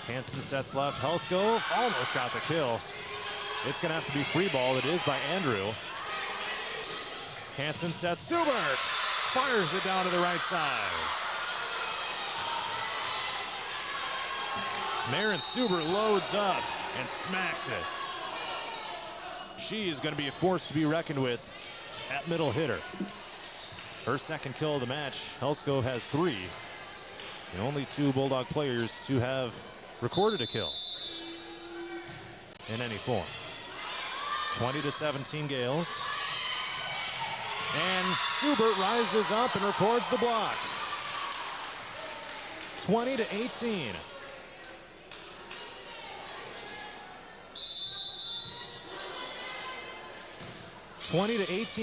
Hansen sets left. Helskov almost got the kill. It's going to have to be free ball. It is by Andrew. Hansen sets. Subert fires it down to the right side. Maren Subert loads up and smacks it. She is going to be a force to be reckoned with at middle hitter. Her second kill of the match. Helskov has 3. The only 2 Bulldog players to have recorded a kill in any form. 20-17 Gales. And Subert rises up and records the block. 20-18.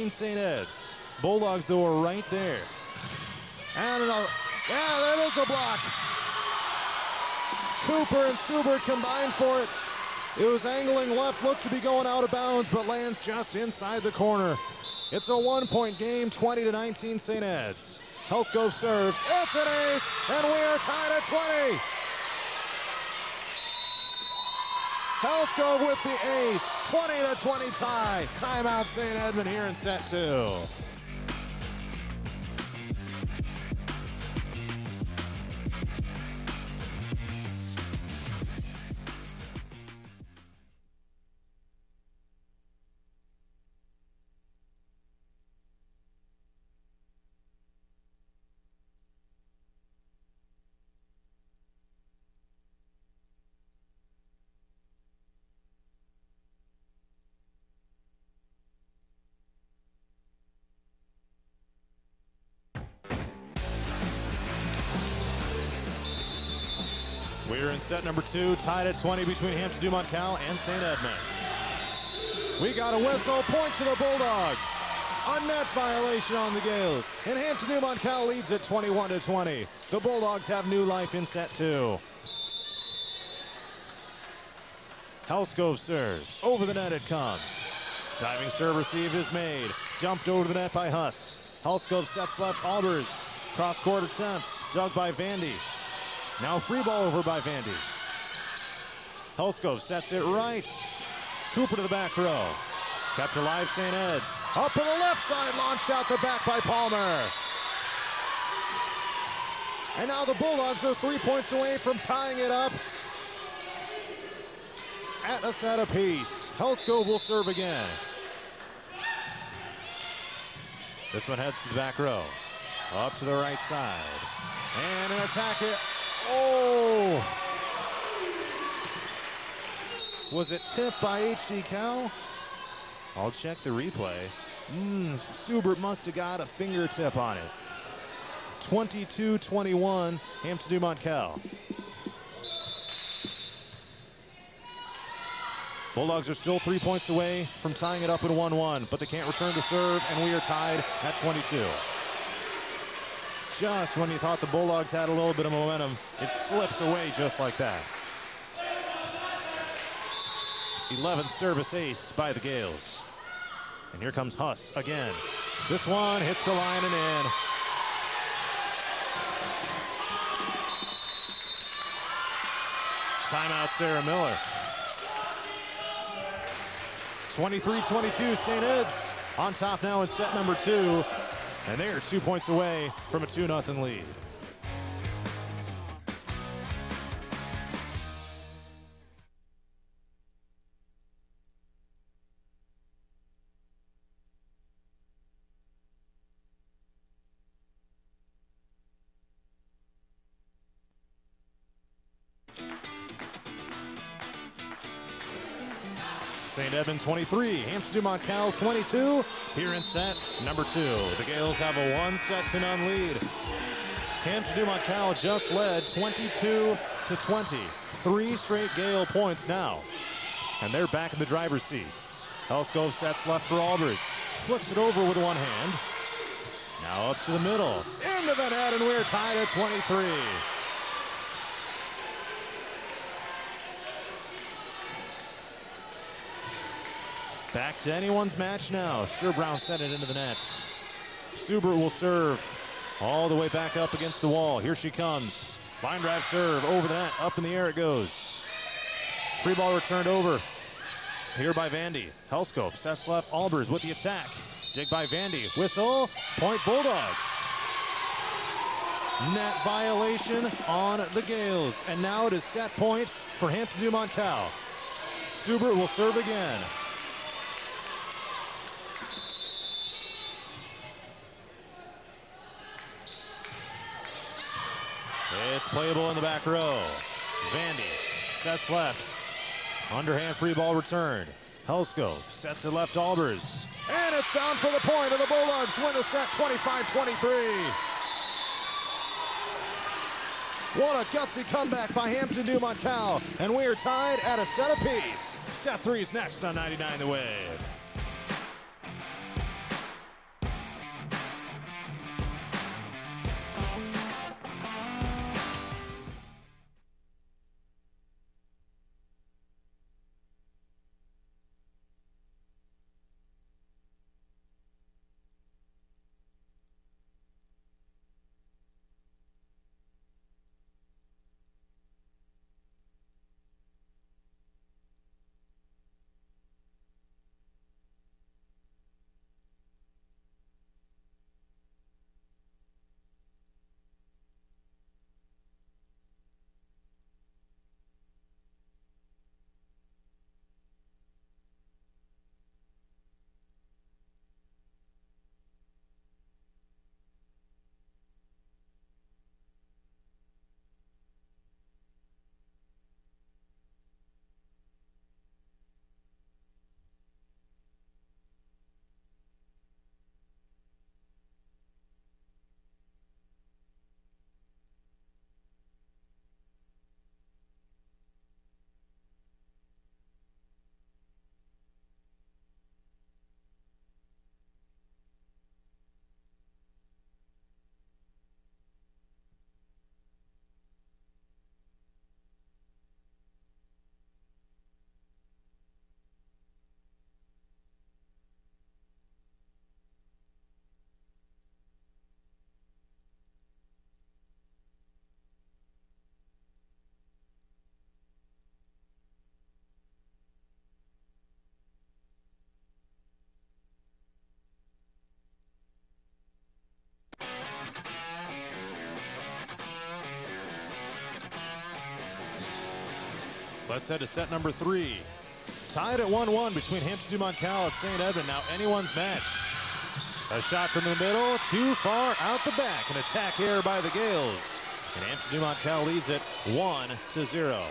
St. Ed's. Bulldogs, though, are right there. And yeah, there is a block. Cooper and Subert combined for it. It was angling left, looked to be going out of bounds, but lands just inside the corner. It's a 1-point game, 20-19 St. Ed's. Helskov serves. It's an ace, and we are tied at 20. Helskov with the ace, 20-20 tie. Timeout St. Edmond here in set 2. We're in set number 2, tied at 20 between Hampton-Dumont-CAL and St. Edmond. We got a whistle, point to the Bulldogs. A net violation on the Gales, and Hampton-Dumont-CAL leads at 21-20. The Bulldogs have new life in set 2. Helskov serves. Over the net it comes. Diving serve receive is made. Dumped over the net by Huss. Helskov sets left. Albers. Cross-court attempts. Dug by Vandy. Now free ball over by Vandy. Helskov sets it right. Cooper to the back row. Kept alive St. Ed's. Up on the left side, launched out the back by Palmer. And now the Bulldogs are 3 points away from tying it up at a set apiece. Helskov will serve again. This one heads to the back row. Up to the right side. And an attack it. Oh! Was it tipped by HD Cal? I'll check the replay. Subert must have got a fingertip on it. 22-21, Hampton-Dumont-CAL. Bulldogs are still 3 points away from tying it up at 1-1, but they can't return to serve, and we are tied at 22. Just when you thought the Bulldogs had a little bit of momentum, it slips away just like that. 11th service ace by the Gales. And here comes Huss again. This one hits the line and in. Timeout Sarah Miller. 23-22 St. Ed's on top now in set number 2. And they are 2 points away from a 2-0 lead. St. Edmond 23, Hampton-Dumont-CAL 22. Here in set number 2, the Gales have a 1-0 lead. Hampton-Dumont-CAL just led 22-20. 3 straight Gale points now, and they're back in the driver's seat. Helskov sets left for Albers. flicks it over with one hand. Now up to the middle, into the net, and we're tied at 23. Back to anyone's match now. Sherbrowne sent it into the net. Subert will serve all the way back up against the wall. Here she comes. Line drive serve over the net. Up in the air it goes. Free ball returned over. Here by Vandy. Helskop sets left. Albers with the attack. Dig by Vandy. Whistle. Point Bulldogs. Net violation on the Gales. And now it is set point for Hampton-Dumont-CAL. Subert will serve again. It's playable in the back row. Vandy sets left. Underhand free ball returned. Helsko sets it left Albers. And it's down for the point, and the Bulldogs win the set 25-23. What a gutsy comeback by Hampton-Dumont-CAL. And we are tied at a set apiece. Set 3's next on 99 The Wave. Let's head to set number 3. Tied at 1-1 between Hampton-Dumont-CAL and St. Edmond. Now anyone's match. A shot from the middle, too far out the back. An attack error by the Gales. And Hampton-Dumont-CAL leads it 1-0.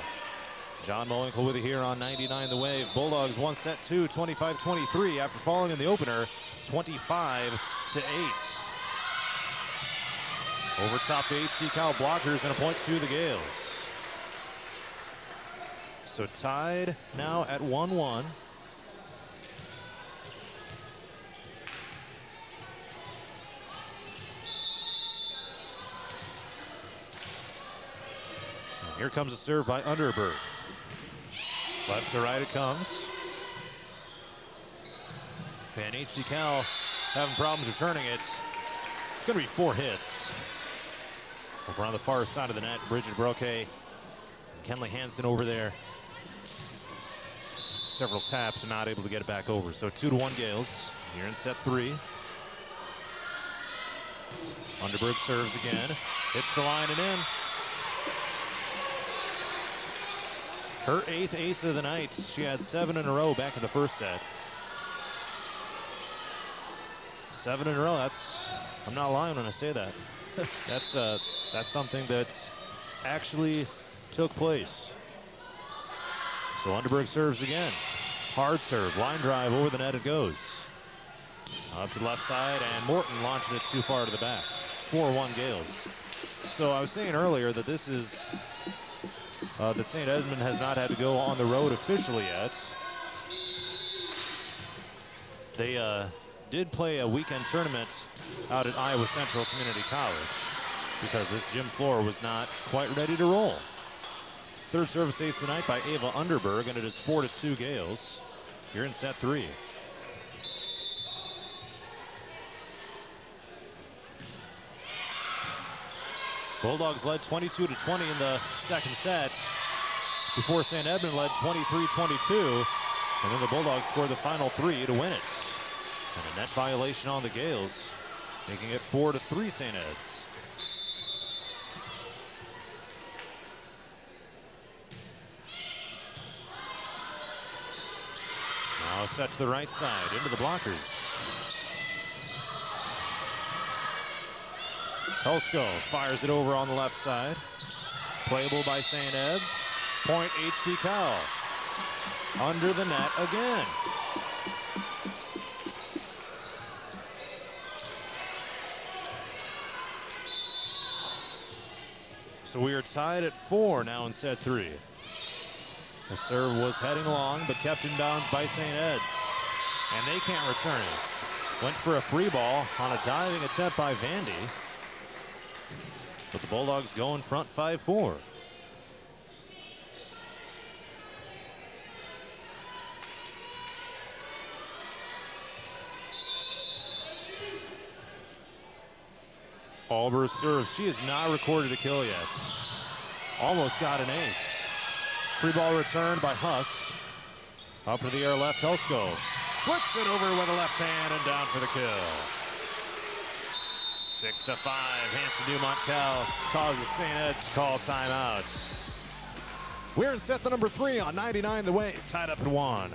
John Mowinkle with you here on 99 The Wave. Bulldogs won set 2, 25-23 after falling in the opener, 25-8. Over top the HD Cal blockers and a point to the Gales. So tied now at 1-1. And here comes a serve by Underberg. Left to right it comes. And HD Cal having problems returning it. It's going to be 4 hits. Over on the far side of the net, Bridget Broquet, Kenley Hansen over there. Several taps and not able to get it back over. So 2-1 Gales here in set 3. Underberg serves again. Hits the line and in. Her 8th ace of the night. She had 7 in a row back in the first set. 7 in a row. I'm not lying when I say that. That's something that actually took place. So Underberg serves again. Hard serve, line drive over the net it goes. Up to the left side, and Morton launches it too far to the back. 4-1 Gales. So I was saying earlier that this is that St. Edmond has not had to go on the road officially yet. They did play a weekend tournament out at Iowa Central Community College because this gym floor was not quite ready to roll. Third service ace of the night by Ava Underberg, and it is 4-2 Gales here in set 3. Bulldogs led 22-20 in the second set before St. Edmond led 23-22, and then the Bulldogs scored the final 3 to win it. And a net violation on the Gales, making it 4-3 St. Ed's. Now set to the right side, into the blockers. Telsko fires it over on the left side. Playable by St. Ed's. Point HD-CAL. Under the net again. So we are tied at 4 now in set 3. The serve was heading along, but kept in bounds by St. Ed's. And they can't return it. Went for a free ball on a diving attempt by Vandy. But the Bulldogs go in front 5-4. Albers serves. She has not recorded a kill yet. Almost got an ace. Free ball returned by Huss. Up to the air left, Telsko. Flicks it over with a left hand and down for the kill. 6-5, Hampton-Dumont-CAL causes St. Ed's to call timeout. We're in set the number 3 on 99 The Way, tied up at 1.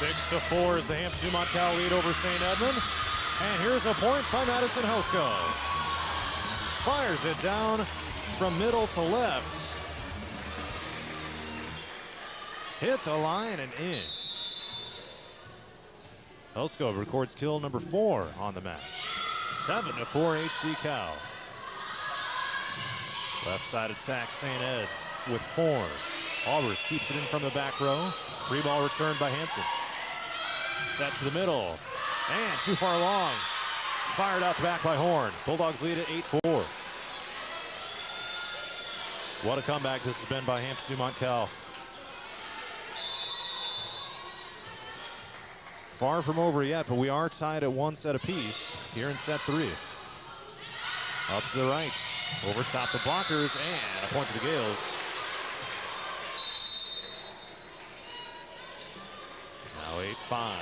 Six to 4 is the Hampton-Dumont-CAL lead over St. Edmond. And here's a point by Madison Helsko. Fires it down from middle to left. Hit the line and in. Helsko records kill number 4 on the match. 7-4 HD-CAL. Left side attack St. Ed's with Horn. Albers keeps it in from the back row. Free ball returned by Hansen. Set to the middle. And too far long. Fired out the back by Horn. Bulldogs lead at 8-4. What a comeback this has been by Hampton-Dumont-CAL. Far from over yet, but we are tied at 1 set apiece here in set 3. Up to the right. Over top the blockers and a point to the Gales. Now 8-5.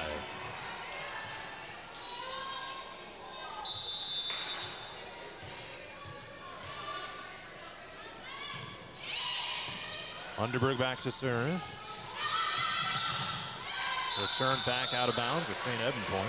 Underberg back to serve. Return back out of bounds, a St. Edmond point.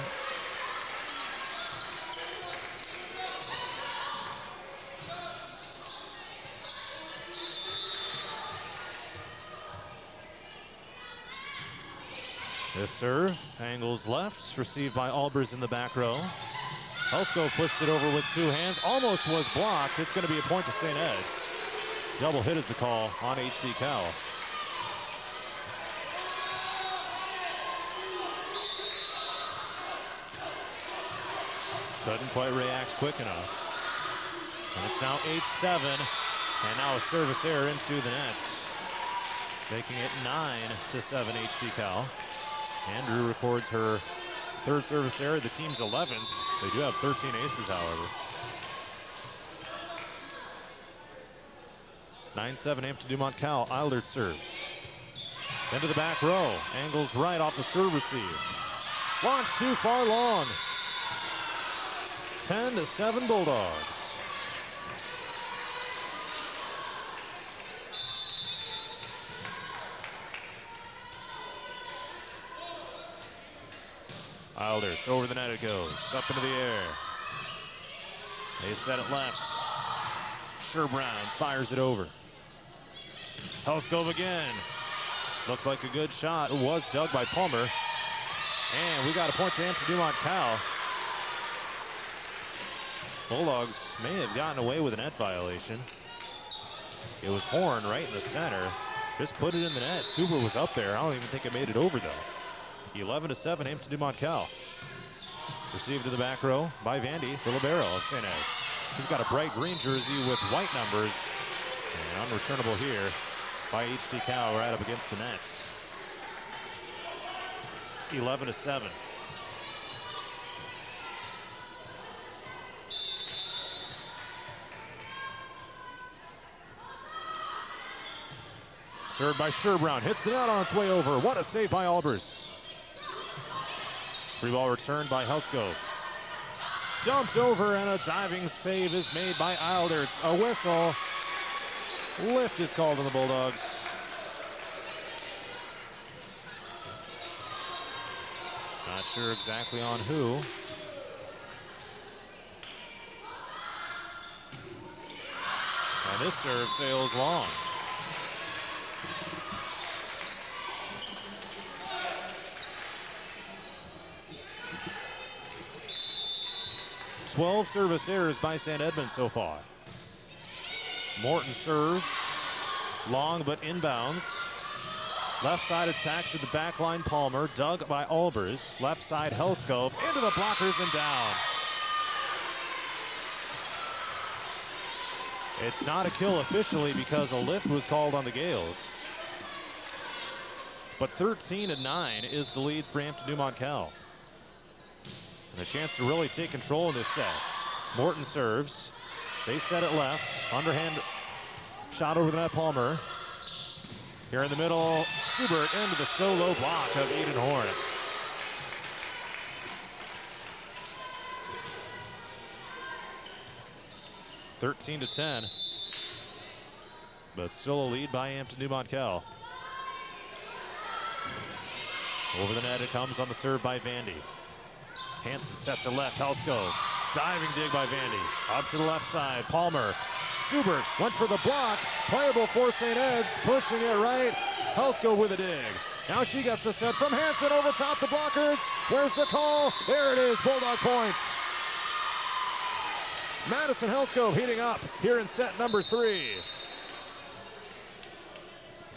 This serve, angles left, received by Albers in the back row. Helsko pushed it over with 2 hands, almost was blocked. It's going to be a point to St. Ed's. Double hit is the call on HD-CAL. Couldn't quite react quick enough. And it's now 8-7. And now a service error into the net, making it 9-7 HD-Cal. Andrew records her third service error, the team's 11th. They do have 13 aces, however. 9-7 Hampton-Dumont-CAL. Eilert serves. Then to the back row. Angles right off the serve receive. Launch too far long. 10-7 Bulldogs. Eilert, over the net it goes. Up into the air. They set it left. Sherbrand fires it over. Helskov again. Looked like a good shot. It was dug by Palmer. And we got a point to Hampton-Dumont-CAL. Bulldogs may have gotten away with a net violation. It was Horn right in the center. Just put it in the net. Suber was up there. I don't even think it made it over, though. 11-7 Hampton-Dumont-CAL. Received to the back row by Vandy, the libero of St. Ed's. She's got a bright green jersey with white numbers. And unreturnable here by HD-Cal right up against the nets. 11-7. Served by Sherbrand, hits the net on its way over. What a save by Albers. Free ball returned by Helskov. Dumped over and a diving save is made by Eilert. A whistle. Lift is called on the Bulldogs. Not sure exactly on who. And this serve sails long. Twelve service errors by St. Edmond so far. Morton serves, long but inbounds. Left side attack to the back line, Palmer, dug by Albers. Left side, Helskov, into the blockers and down. It's not a kill officially because a lift was called on the Gales. But 13-9 is the lead for Hampton-Dumont-CAL. And a chance to really take control in this set. Morton serves. They set it left. Underhand shot over the net, Palmer. Here in the middle, Subert into the solo block of Eden Horn. (13-10). But still a lead by Hampton-Dumont-CAL. Over the net it comes on the serve by Vandy. Hansen sets it left, Helskov. Diving dig by Vandy. Up to the left side, Palmer. Subert went for the block. Playable for St. Ed's, pushing it right. Helskov with a dig. Now she gets the set from Hansen over top the blockers. Where's the call? There it is, Bulldog points. Madison Helskov heating up here in set number 3.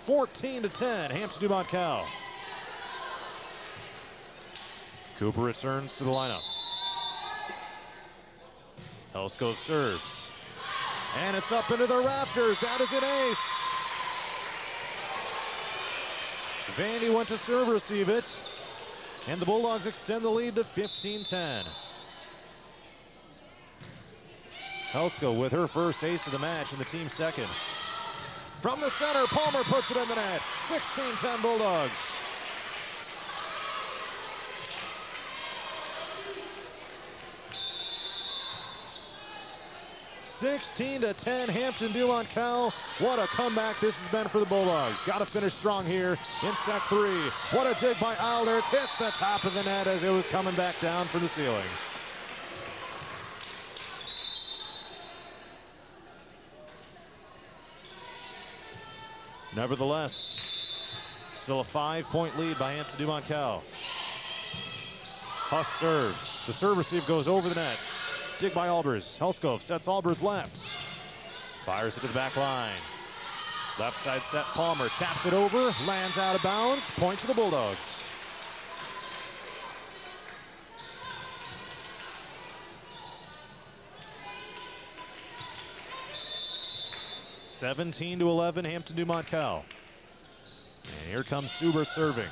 14-10, Hampton-Dumont-CAL. Cooper returns to the lineup. Helskov serves. And it's up into the rafters. That is an ace. Vandy went to serve receive it. And the Bulldogs extend the lead to 15-10. Helskov with her first ace of the match and the team's second. From the center, Palmer puts it in the net. 16-10 Bulldogs. (16-10) Hampton-Dumont-CAL. What a comeback this has been for the Bulldogs. Got to finish strong here in set 3. What a dig by Eilert. Hits the top of the net as it was coming back down for the ceiling. Nevertheless, still a 5-point lead by Hampton-Dumont-CAL. Huss serves. The serve receive goes over the net. Dig by Albers. Helskov sets Albers left. Fires it to the back line. Left side set, Palmer taps it over, lands out of bounds. Point to the Bulldogs. 17-11, Hampton-Dumont-CAL. And here comes Subert serving.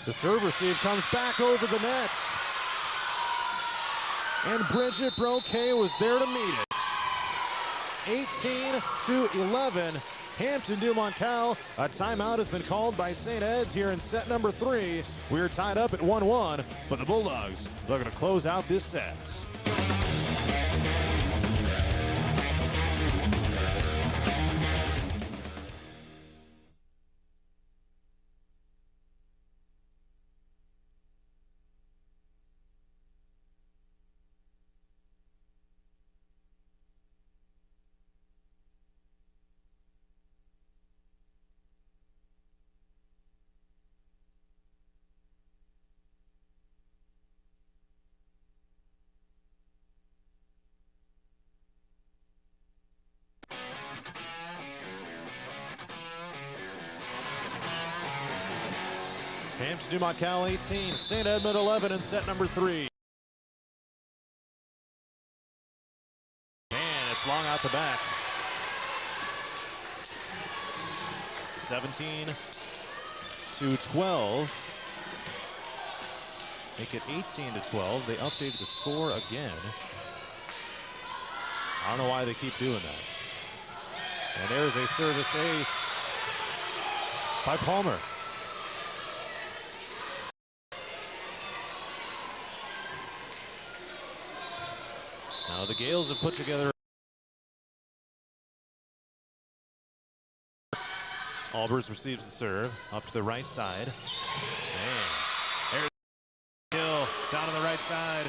The serve receive comes back over the net. And Bridget Broquet was there to meet it. 18-11, Hampton-Dumont-CAL. A timeout has been called by St. Ed's here in set number 3. We are tied up at 1-1, but the Bulldogs are going to close out this set. Hampton-Dumont-CAL 18, St. Edmond 11 in set number 3. And it's long out the back. 17-12. Make it 18-12. They updated the score again. I don't know why they keep doing that. And there's a service ace by Palmer. Now the Gales have put together. Albers receives the serve up to the right side. Man. There's Hill down on the right side.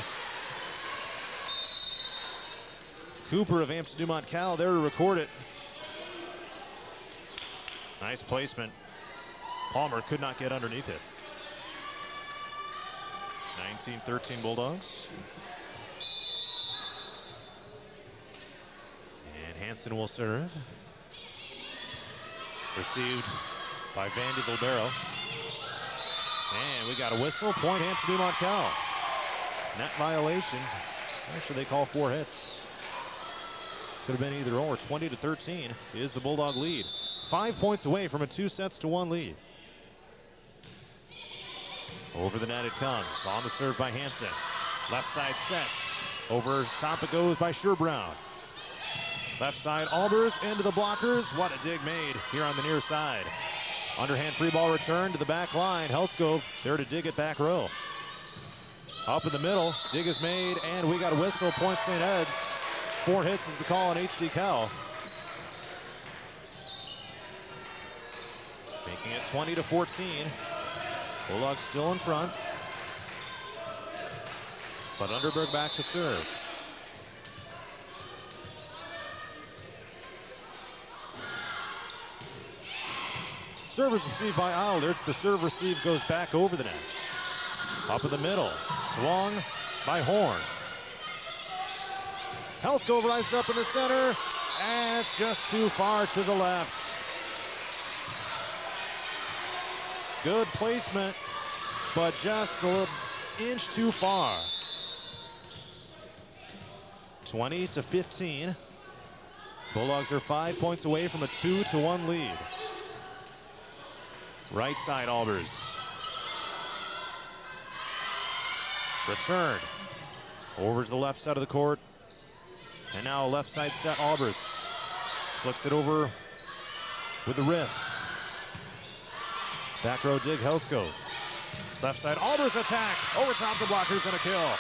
Cooper of Hampton-Dumont-CAL there to record it. Nice placement. Palmer could not get underneath it. 19-13 Bulldogs. Hansen will serve. Received by Vandy Vilbero. And we got a whistle. Point Hampton-Dumont-CAL. Net violation. Actually, they call 4 hits. Could have been either or. 20-13 is the Bulldog lead. 5 points away from a 2-1 lead. Over the net it comes. On the serve by Hansen. Left side sets. Over top it goes by Sherbrowne. Left side, Albers into the blockers. What a dig made here on the near side. Underhand free ball return to the back line. Helskov there to dig it back row. Up in the middle, dig is made, and we got a whistle. Point St. Ed's. 4 hits is the call on HD Cal. Making it 20-14. Bulldogs still in front. But Underberg back to serve. Serve is received by Alderts. The serve receive goes back over the net. Up in the middle. Swung by Horn. Helskov rises up in the center. And it's just too far to the left. Good placement, but just a little inch too far. 20-15. Bulldogs are 5 points away from a 2-1 lead. Right side, Albers. Return. Over to the left side of the court. And now left side set, Albers. Flicks it over with the wrist. Back row dig, Helskov. Left side, Albers attack. Over top the blockers and a kill.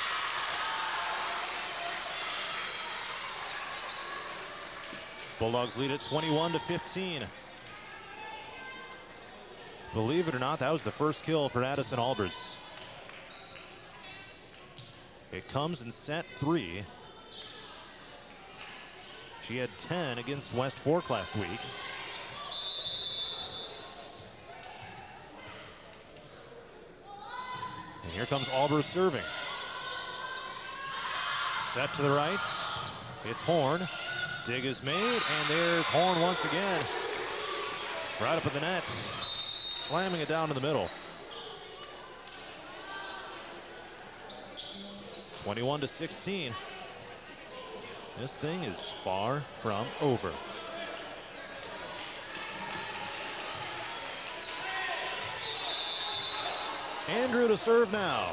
Bulldogs lead at 21-15. Believe it or not, that was the first kill for Addison Albers. It comes in set 3. She had 10 against West Fork last week. And here comes Albers serving. Set to the right. It's Horn. Dig is made, and there's Horn once again. Right up at the net. Slamming it down in the middle. 21-16. This thing is far from over. Andrew to serve now.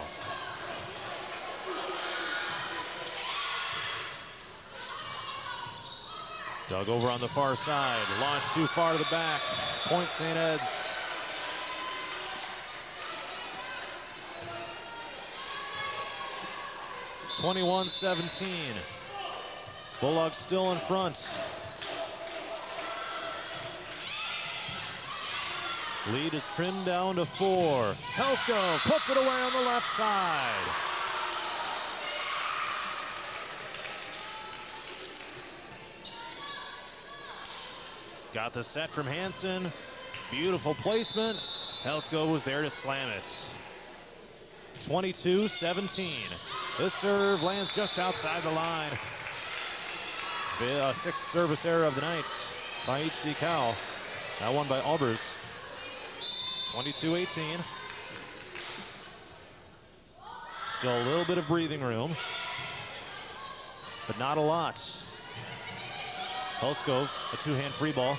Dug over on the far side. Launched too far to the back. Point St. Ed's. (21-17). Bulldogs still in front. Lead is trimmed down to 4. Helsko puts it away on the left side. Got the set from Hansen. Beautiful placement. Helsko was there to slam it. 22-17. This serve lands just outside the line. Sixth service error of the night by HD-Cal. That one by Albers. 22-18. Still a little bit of breathing room, but not a lot. Helskov, a two-hand free ball.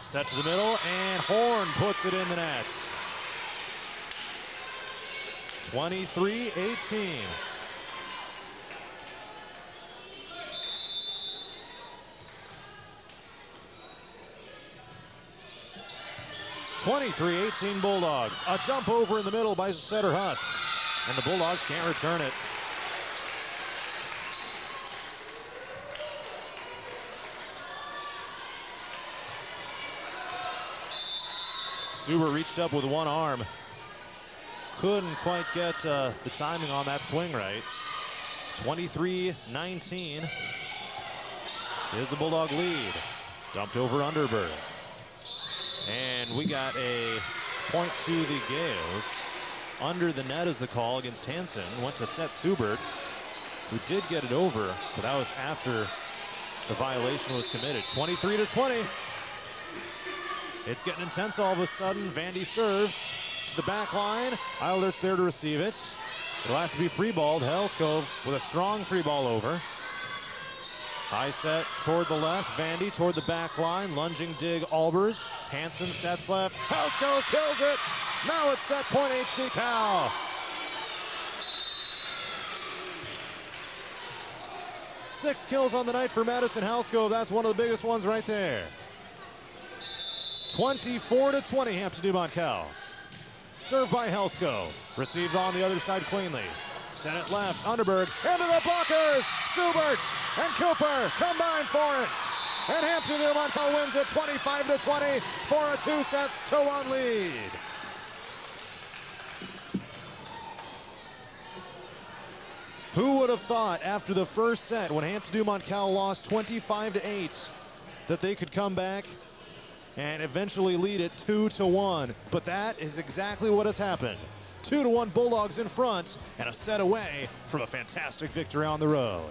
Set to the middle, and Horn puts it in the net. 23-18. Bulldogs. A dump over in the middle by Setter Huss, and the Bulldogs can't return it. Suber reached up with one arm. Couldn't quite get the timing on that swing right. 23-19 is the Bulldog lead. Dumped over Underberg. And we got a point to the Gales. Under the net is the call against Hansen. Went to set Subert, who did get it over, but that was after the violation was committed. 23-20. It's getting intense all of a sudden. Vandy serves to the back line. Eilert's there to receive it. It'll have to be free balled. Helskov with a strong free ball over. High set toward the left. Vandy toward the back line. Lunging dig Albers. Hansen sets left. Helskov kills it. Now it's set point HD-Cal. Six kills on the night for Madison Helskov. That's one of the biggest ones right there. 24-20 Hampton-Dumont-CAL. Served by Helskov. Received on the other side cleanly. Sent it left. Underberg into the blockers. Subert and Cooper combine for it. And Hampton-Dumont-CAL wins it 25-20 for a 2-1 lead. Who would have thought after the first set, when Hampton-Dumont-CAL lost 25-8, that they could come back and eventually lead it 2-1. But that is exactly what has happened. 2-1 Bulldogs in front and a set away from a fantastic victory on the road.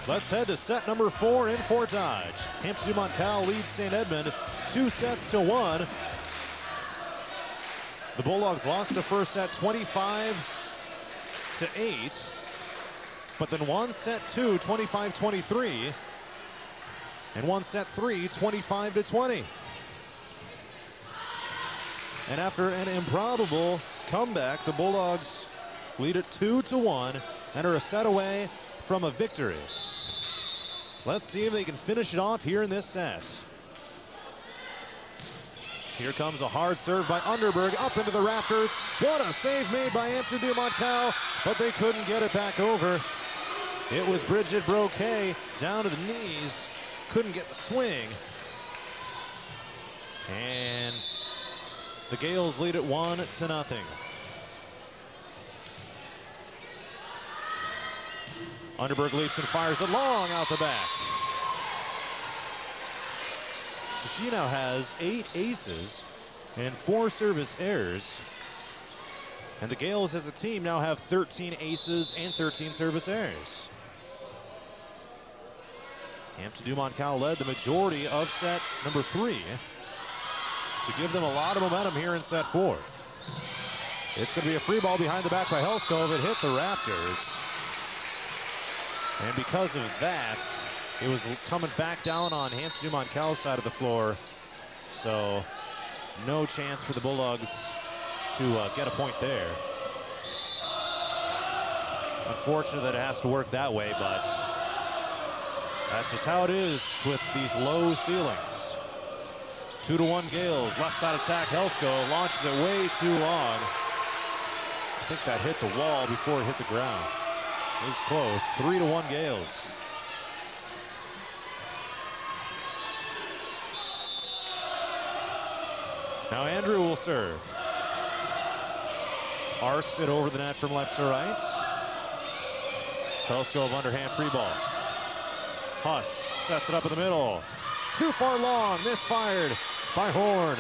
Let's head to set number 4 in Fort Dodge. Hampton-Dumont-CAL leads St. Edmond 2-1. The Bulldogs lost the first set 25-8, but then won set 2 25-23 and won set 3 25-20. And after an improbable comeback, the Bulldogs lead it 2-1 and are a set away from a victory. Let's see if they can finish it off here in this set. Here comes a hard serve by Underberg up into the rafters. What a save made by Hampton-Dumont-CAL, but they couldn't get it back over. It was Bridget Broquet down to the knees, couldn't get the swing. And the Gales lead it 1-0. Underberg leaps and fires it long out the back. So she now has 8 aces and 4 service errors. And the Gales as a team now have 13 aces and 13 service errors. Hampton-Dumont-CAL led the majority of set number 3 to give them a lot of momentum here in set 4. It's going to be a free ball behind the back by Helskov. It hit the rafters. And because of that, it was coming back down on Hampton-Dumont-CAL's side of the floor. So no chance for the Bulldogs to get a point there. Unfortunate that it has to work that way, but that's just how it is with these low ceilings. 2-1 Gales, left side attack. Helsko launches it way too long. I think that hit the wall before it hit the ground. It was close. 3-1 Gales. Now Andrew will serve. Arcs it over the net from left to right. Helskov underhand free ball. Huss sets it up in the middle. Too far long, misfired by Horn.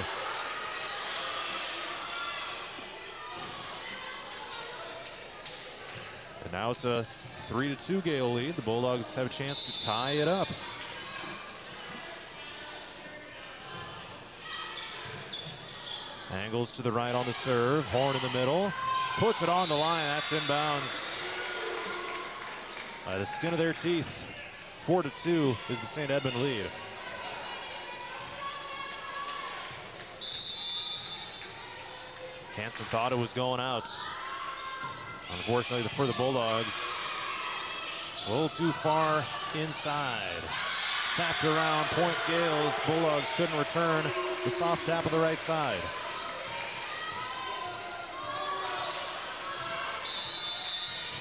And now it's a 3-2 Gale lead. The Bulldogs have a chance to tie it up. Angles to the right on the serve. Horn in the middle. Puts it on the line. That's inbounds by the skin of their teeth. 4-2 is the St. Edmond lead. Hansen thought it was going out. Unfortunately for the Bulldogs, a little too far inside. Tapped around, point Gales. Bulldogs couldn't return the soft tap of the right side.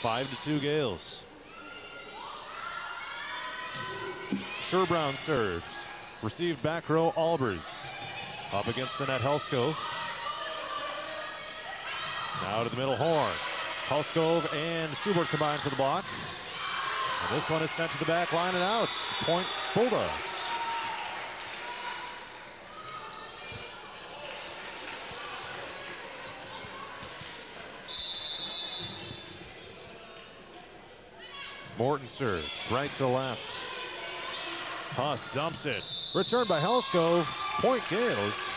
5-2 Gales. Sherbrowne serves. Received back row, Albers. Up against the net, Helskov. Now to the middle, Horn. Helskov and Subert combined for the block. And this one is sent to the back line and out. Point Bulldogs. Morton serves, right to left. Huss dumps it. Returned by Helskov. Point Gales.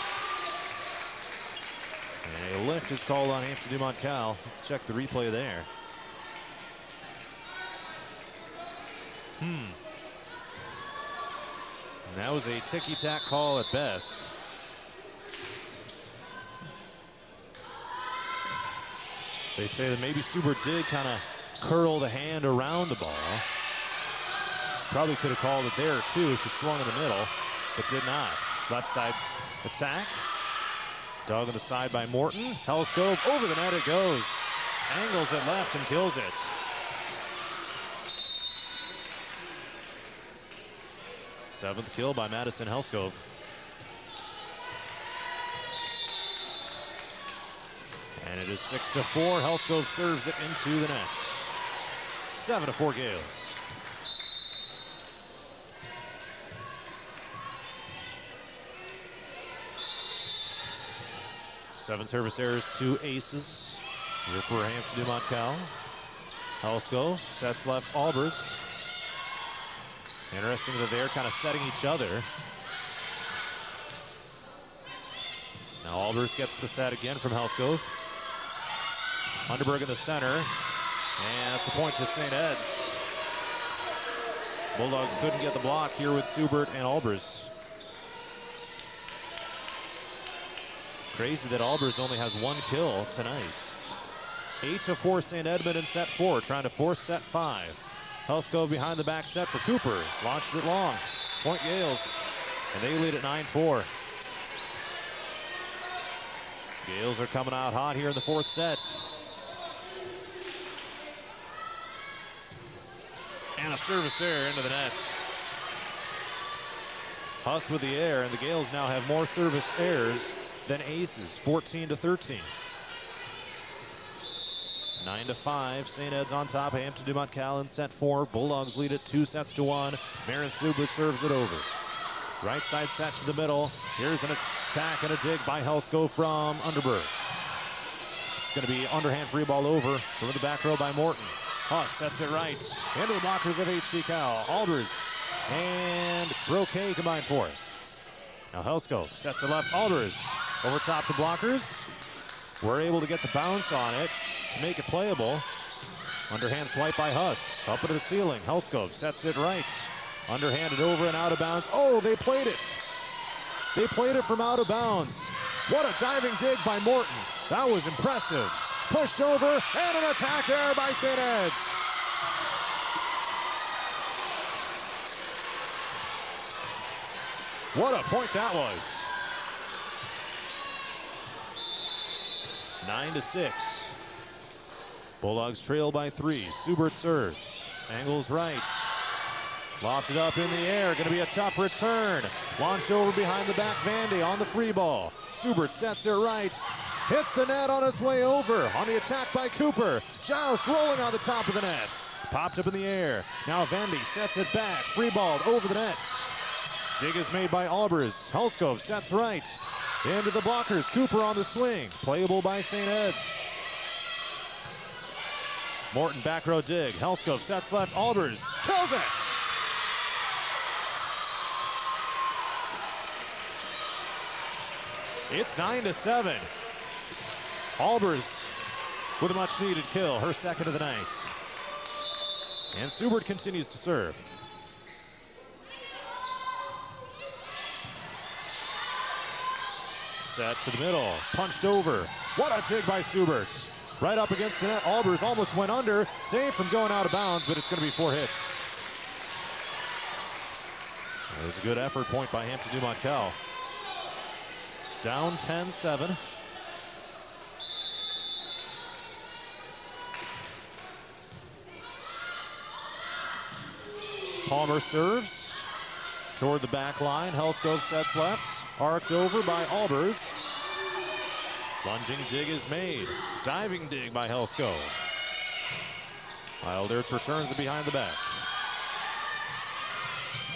And a lift is called on Hampton-Dumont-CAL. Let's check the replay there. And that was a ticky-tack call at best. They say that maybe Subert did kind of curl the hand around the ball. Probably could have called it there too. She swung in the middle, but did not. Left side attack. Dug on the side by Morton. Helskov over the net it goes. Angles it left and kills it. Seventh kill by Madison Helskov. And it is 6-4. Helskov serves it into the net. 7-4 Gales. Seven service errors, 2 aces. Here for Hampton-Dumont-CAL. Helskov sets left Albers. Interesting that they're kind of setting each other. Now Albers gets the set again from Helskov. Underberg in the center. And that's the point to St. Ed's. Bulldogs couldn't get the block here with Subert and Albers. Crazy that Albers only has 1 kill tonight. 8-4 St. Edmond in set 4, trying to force set 5. Helskov behind the back set for Cooper. Launched it long. Point Gales. And they lead at 9-4. Gales are coming out hot here in the 4th set. And a service error into the net. Huss with the air, and the Gales now have more service errors than aces, 14-13. 9-5, St. Ed's on top. Hampton-Dumont-CAL in set 4. Bulldogs lead it 2-1. Marin Subert serves it over. Right side set to the middle. Here's an attack and a dig by Helskov from Underberg. It's going to be underhand free ball over from the back row by Morton. Huss sets it right into the blockers of HC-Cal. Albers and Broquet combined for it. Now Helskov sets it left. Albers over top the blockers. We're able to get the bounce on it to make it playable. Underhand swipe by Huss. Up into the ceiling. Helskov sets it right. Underhanded over and out of bounds. Oh, they played it. They played it from out of bounds. What a diving dig by Morton. That was impressive. Pushed over, and an attack error by St. Ed's. What a point that was. 9-6. Bulldogs trail by 3. Subert serves. Angles right. Lofted up in the air. Going to be a tough return. Launched over behind the back. Vandy on the free ball. Subert sets it right. Hits the net on its way over. On the attack by Cooper. Joust rolling on the top of the net. Popped up in the air. Now Vandy sets it back. Free balled over the net. Dig is made by Albers. Helskov sets right. Into the blockers. Cooper on the swing. Playable by St. Ed's. Morton back row dig. Helskov sets left. Albers kills it. It's 9-7. Albers with a much needed kill, her second of the night. And Subert continues to serve. Set to the middle, punched over. What a dig by Subert. Right up against the net. Albers almost went under, saved from going out of bounds, but it's going to be 4 hits. There's a good effort point by Hampton-Dumont-CAL. Down 10-7. Palmer serves toward the back line. Helskov sets left. Arced over by Albers. Lunging dig is made. Diving dig by Helskov. Ilderts returns it behind the back.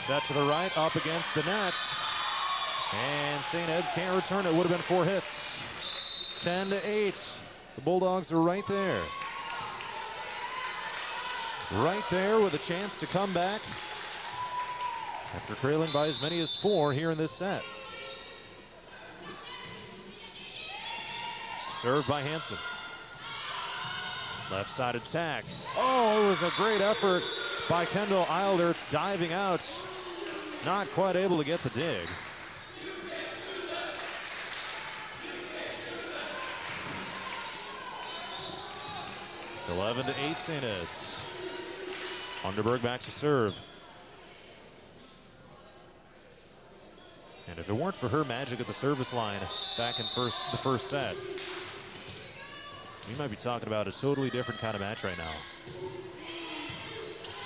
Set to the right, up against the net. And St. Ed's can't return it. Would have been 4 hits. 10-8. The Bulldogs are right there. Right there with a chance to come back after trailing by as many as 4 here in this set. Served by Hansen. Left side attack. Oh, it was a great effort by Kendall Ilderts diving out. Not quite able to get the dig. – 11-8 St. Ed's. Underberg back to serve. And if it weren't for her magic at the service line back in the first set, we might be talking about a totally different kind of match right now.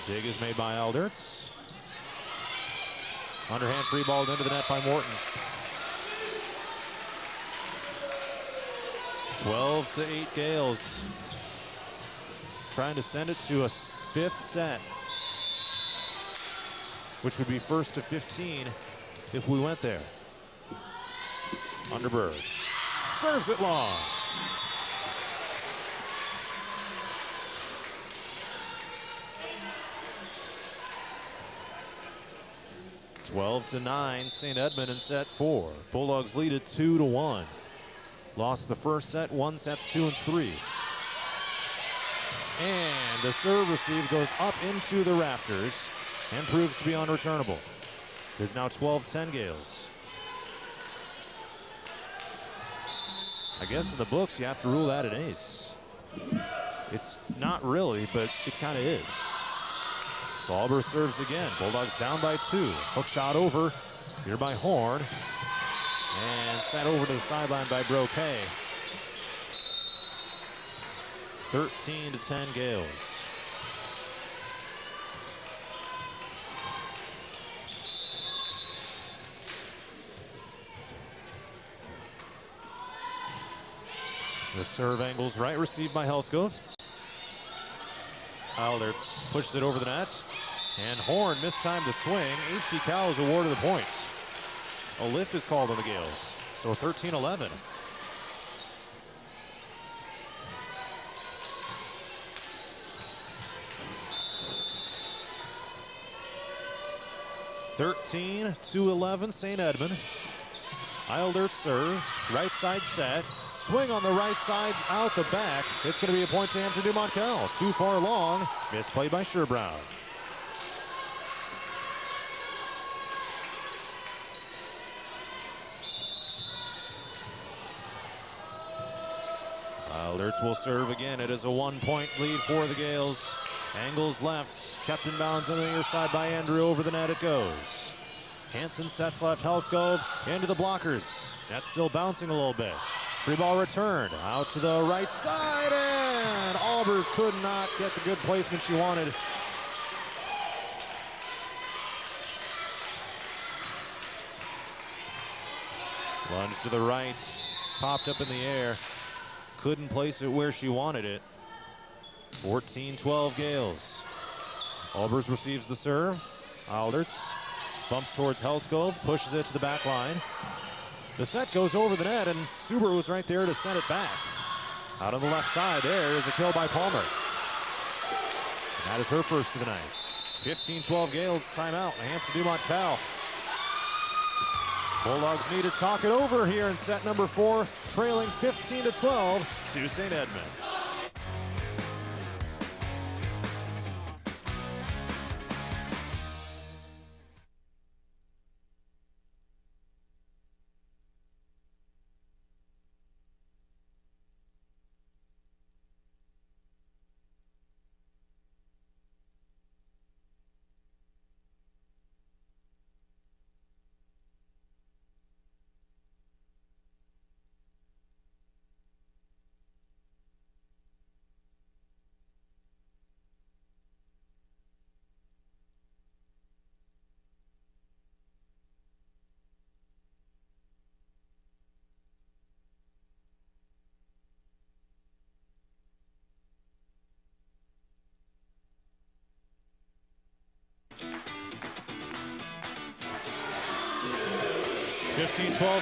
Dig is made by Ilderts. Underhand free balled into the net by Morton. 12-8 Gales. Trying to send it to a 5th set, which would be first to 15 if we went there. Underberg serves it long. 12-9, St. Edmond in set 4. Bulldogs lead it 2-1. Lost the first set, won sets 2 and 3. And the serve receive goes up into the rafters and proves to be unreturnable. It is now 12-10 Gales. I guess in the books you have to rule that an ace. It's not really, but it kind of is. So Albers serves again. Bulldogs down by 2. Hook shot over here by Horn. And sent over to the sideline by Broquet. 13-10 Gales. The serve angles right, received by Helskov. Alderts pushes it over the net. And Horn mistimed the swing. HG-Cal is awarded the points. A lift is called on the Gales. So 13-11. St. Edmond. Eildert serves. Right side set. Swing on the right side, out the back. It's going to be a point to Hampton-Dumont-CAL. Too far long. Misplayed by Sherbrowne. Eilderts will serve again. It is a 1-point lead for the Gales. Angles left. Kept in bounds on the near side by Andrew. Over the net it goes. Hansen sets left. Helskov into the blockers. That's still bouncing a little bit. Free ball returned out to the right side, and Albers could not get the good placement she wanted. Lunge to the right, popped up in the air. Couldn't place it where she wanted it. 14-12 Gales. Albers receives the serve. Alderts bumps towards Helskov, pushes it to the back line. The set goes over the net, and Subaru was right there to send it back. Out on the left side, there is a kill by Palmer. And that is her first of the night. 15-12 Gales, timeout. Hampton-Dumont-CAL. Bulldogs need to talk it over here in set number 4, trailing 15-12 to St. Edmond.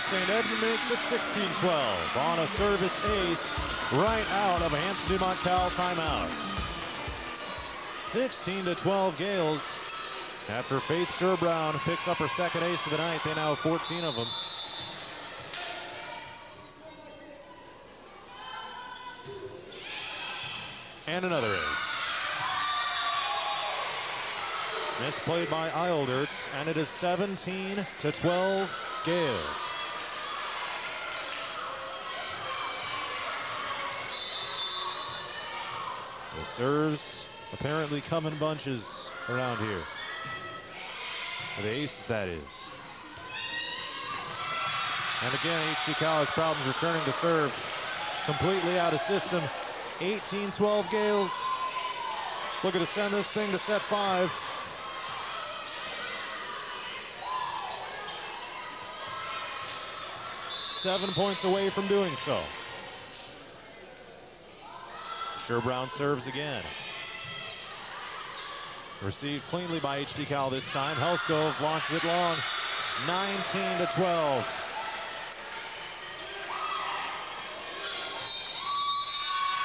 St. Edmond makes it 16-12 on a service ace right out of a Hampton-Dumont-CAL timeout. 16-12 Gales. After Faith Sherbrowne picks up her second ace of the night, they now have 14 of them. And another ace. Misplayed by Eilderts, and it is 17-12 Gales. The serves apparently come in bunches around here. The aces, that is. And again, HG-Cal has problems returning to serve. Completely out of system. 18-12 Gales. Looking to send this thing to set 5. Seven points away from doing so. Sherbrowne serves again. Received cleanly by HG-Cal this time. Helskov launches it long. 19-12.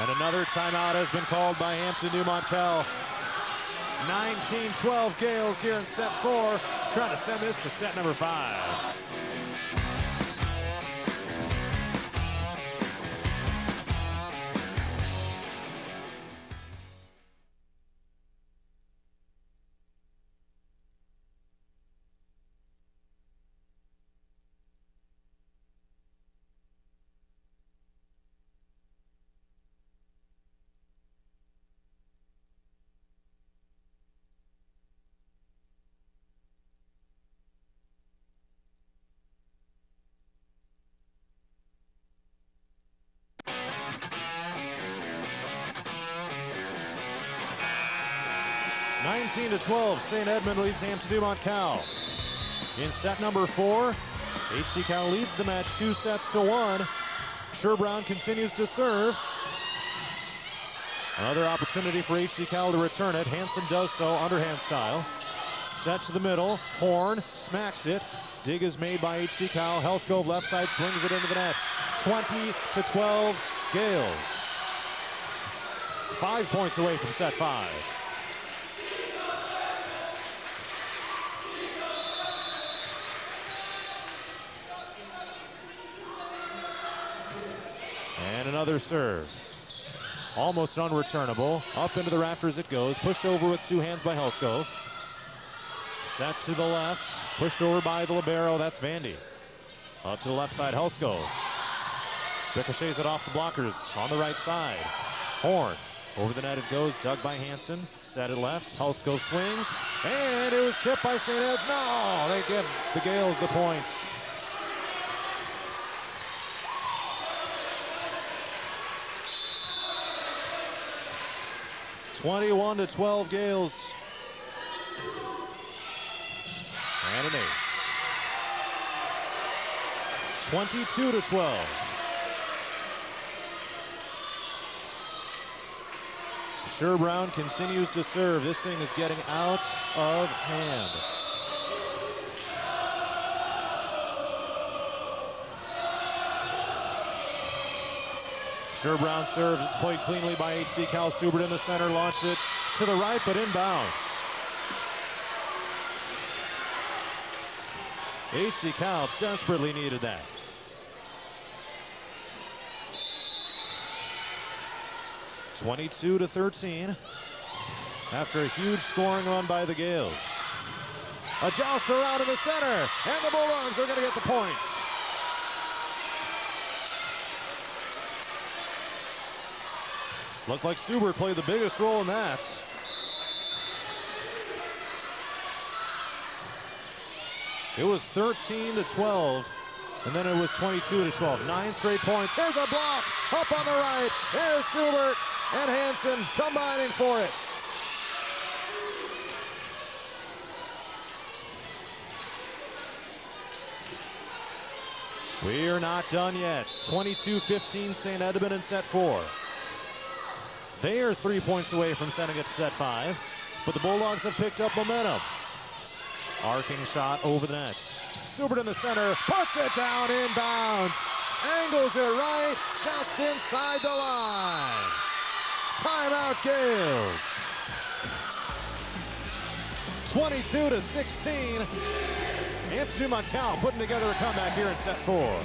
And another timeout has been called by Hampton-Dumont-CAL. 19-12 Gales here in set 4, trying to send this to set number 5. to 12, St. Edmond leads Hampton-Dumont-CAL. In set number 4, HT-Cal leads the match 2-1. Sherbrand continues to serve. Another opportunity for HT-Cal to return it. Hansen does so underhand style. Set to the middle, Horn smacks it. Dig is made by HT-Cal. Helskov left side swings it into the nets. 20-12, Gales. 5 points away from set 5. And another serve. Almost unreturnable. Up into the rafters it goes. Pushed over with 2 hands by Helskov. Set to the left. Pushed over by the libero. That's Vandy. Up to the left side, Helskov. Ricochets it off the blockers on the right side. Horn. Over the net it goes. Dug by Hansen. Set it left. Helskov swings. And it was tipped by St. Ed's. No! They give the Gales the points. (21-12) Gales. And an ace. 22-12. Sherbrand continues to serve. This thing is getting out of hand. Sherbrand serves. It's played cleanly by HT-Cal. Subert in the center, launched it to the right, but inbounds. HT-Cal desperately needed that. (22-13) after a huge scoring run by the Gales. A joust around in the center, and the Bulldogs are going to get the points. Looked like Subert played the biggest role in that. It was 13-12, and then it was 22-12. 9 straight points. Here's a block up on the right. Here's Subert and Hansen combining for it. We are not done yet. 22-15 St. Edmond in set 4. They are 3 points away from sending it to set 5, but the Bulldogs have picked up momentum. Arcing shot over the net. Subert in the center, puts it down inbounds. Angles it right, just inside the line. Timeout Gales. 22-16. Hampton-Dumont-CAL putting together a comeback here in set 4.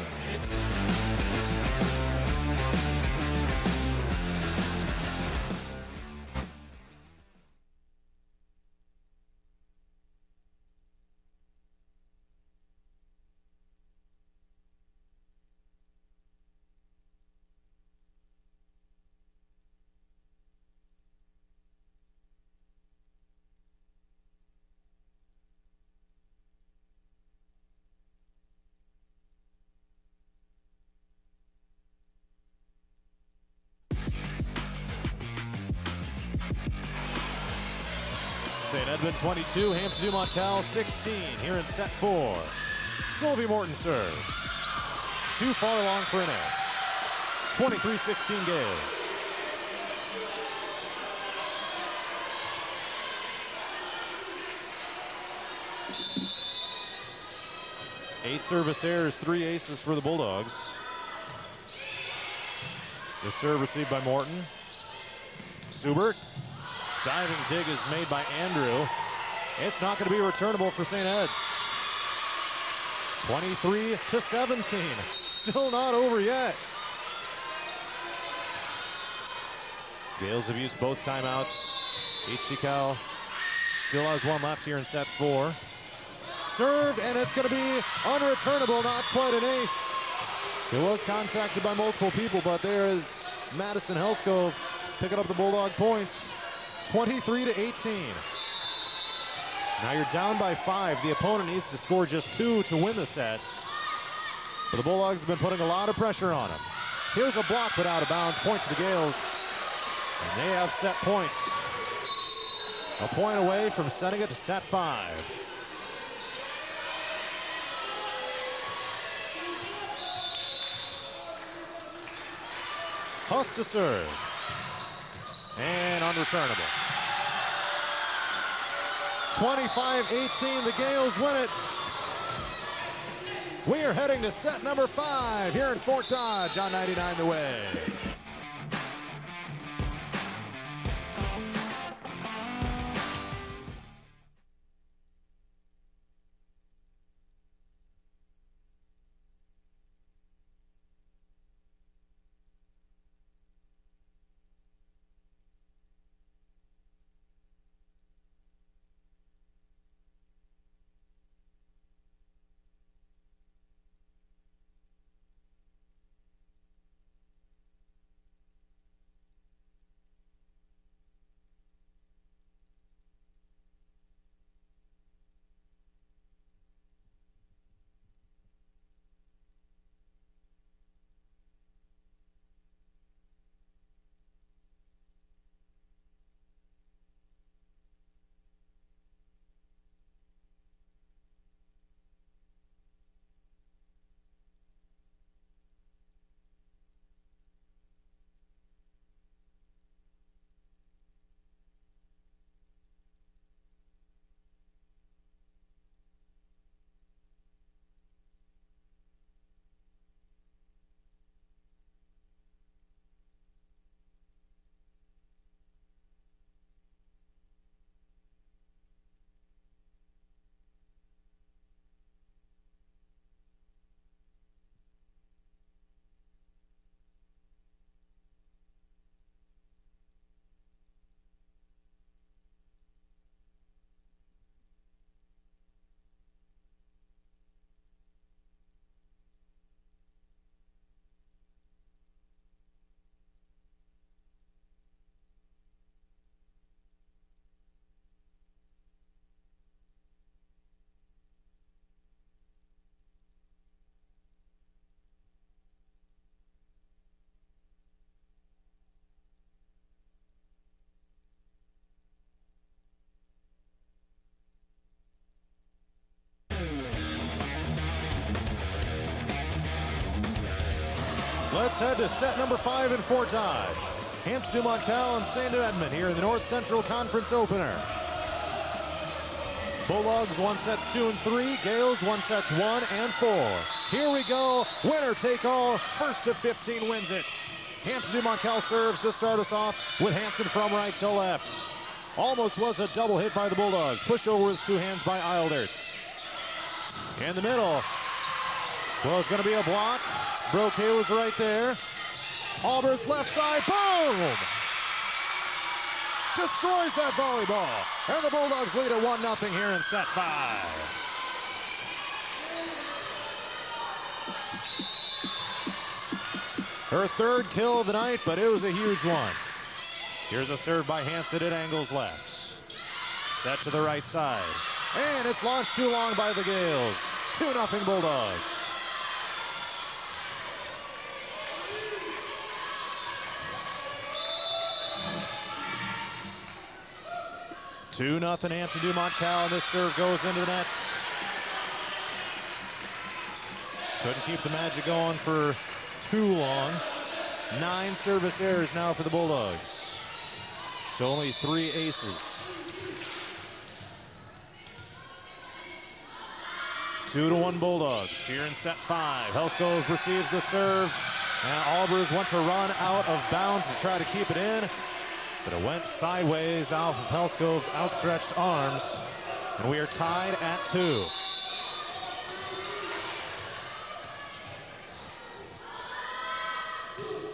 St. Edmond 22, Hampton-Dumont-CAL 16 here in set 4. Sylvie Morton serves. Too far along for an error. 23-16 Gales. Eight service errors, 3 aces for the Bulldogs. The serve received by Morton. Subert. Diving dig is made by Andrew. It's not going to be returnable for St. Ed's. 23-17. Still not over yet. Gales have used both timeouts. HC-Cal still has one left here in set 4. Served, and it's going to be unreturnable, not quite an ace. It was contacted by multiple people, but there is Madison Helskov picking up the Bulldog points. 23-18. Now you're down by 5. The opponent needs to score just 2 to win the set. But the Bulldogs have been putting a lot of pressure on them. Here's a block, but out of bounds. Point to the Gales. And they have set points. A point away from setting it to set 5. Huss to serve. And unreturnable. 25-18, the Gales win it. We are heading to set number 5 here in Fort Dodge on 99 The Way. Let's head to set number 5 in Fort Dodge. Hampton-Dumont-CAL and St. Edmond here in the North Central Conference opener. Bulldogs won sets 2 and 3. Gales won sets 1 and 4. Here we go. Winner take all. First to 15 wins it. Hampton-Dumont-CAL serves to start us off with Hansen from right to left. Almost was a double hit by the Bulldogs. Pushed over with 2 hands by Eilderts. In the middle. Well, it's going to be a block. Broquet was right there. Albert's left side, boom! Destroys that volleyball. And the Bulldogs lead at 1-0 here in set 5. Her 3rd kill of the night, but it was a huge one. Here's a serve by Hansen at angles left. Set to the right side. And it's launched too long by the Gales. 2-0 Bulldogs. 2-0 Hampton-Dumont-CAL, and this serve goes into the nets. Couldn't keep the magic going for too long. 9 service errors now for the Bulldogs. So only 3 aces. 2-1 Bulldogs here in set 5. Helskov receives the serve, and Albers went to run out of bounds to try to keep it in, but it went sideways off of Helskov's outstretched arms. And we are tied at 2.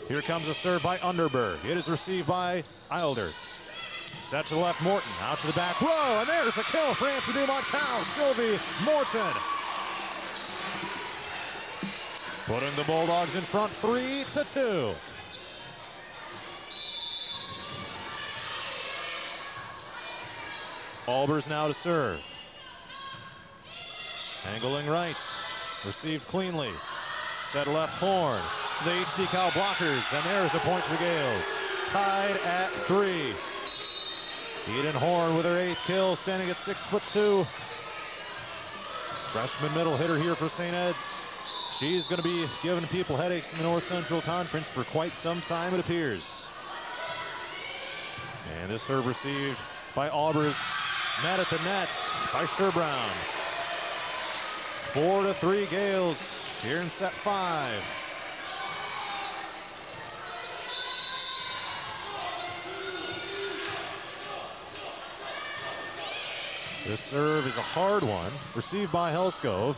Here comes a serve by Underberg. It is received by Eilderts. Set to the left, Morton. Out to the back row, and there's a kill for Hampton-Dumont-CAL. Sylvie Morton. Putting the Bulldogs in front 3-2. Albers now to serve. Angling right. Received cleanly. Set left, Horn. To the HD-CAL blockers, and there's a point to the Gales. Tied at 3. Eden Horn with her 8th kill, standing at 6'2". Freshman middle hitter here for St. Ed's. She's going to be giving people headaches in the North Central Conference for quite some time, it appears. And this serve received by Albers, met at the net by Sherbrand. 4-3 Gales here in set 5. This serve is a hard one, received by Helskov.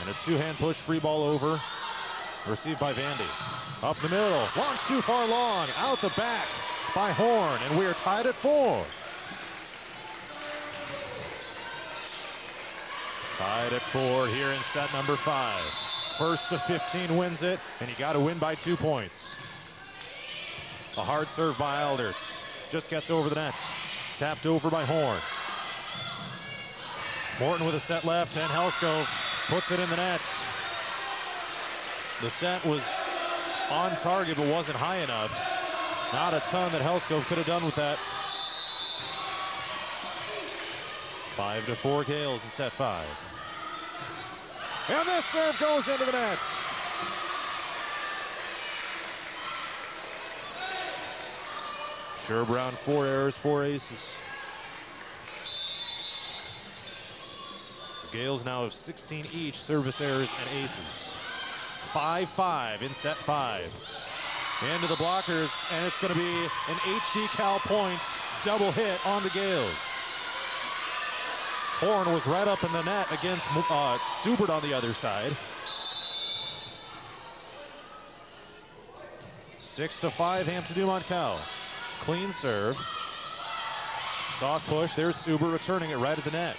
And a 2-hand push, free ball over, received by Vandy. Up the middle, launched too far long, out the back by Horn, and we are tied at 4. Tied at 4 here in set number 5. First of 15 wins it, and you got to win by 2 points. A hard serve by Eilderts, just gets over the nets. Tapped over by Horn. Morton with a set left, and Helskov puts it in the net. The set was on target, but wasn't high enough. Not a ton that Helskov could have done with that. 5-4 Gales in set 5. And this serve goes into the net. Sherbrand 4 errors, 4 aces. Gales now have 16 each, service errors and aces. 5-5 in set 5. Into the blockers, and it's going to be an HD-CAL point, double hit on the Gales. Horn was right up in the net against Subert on the other side. 6-5 Hampton-Dumont-CAL. Clean serve. Soft push, there's Subert returning it right at the net.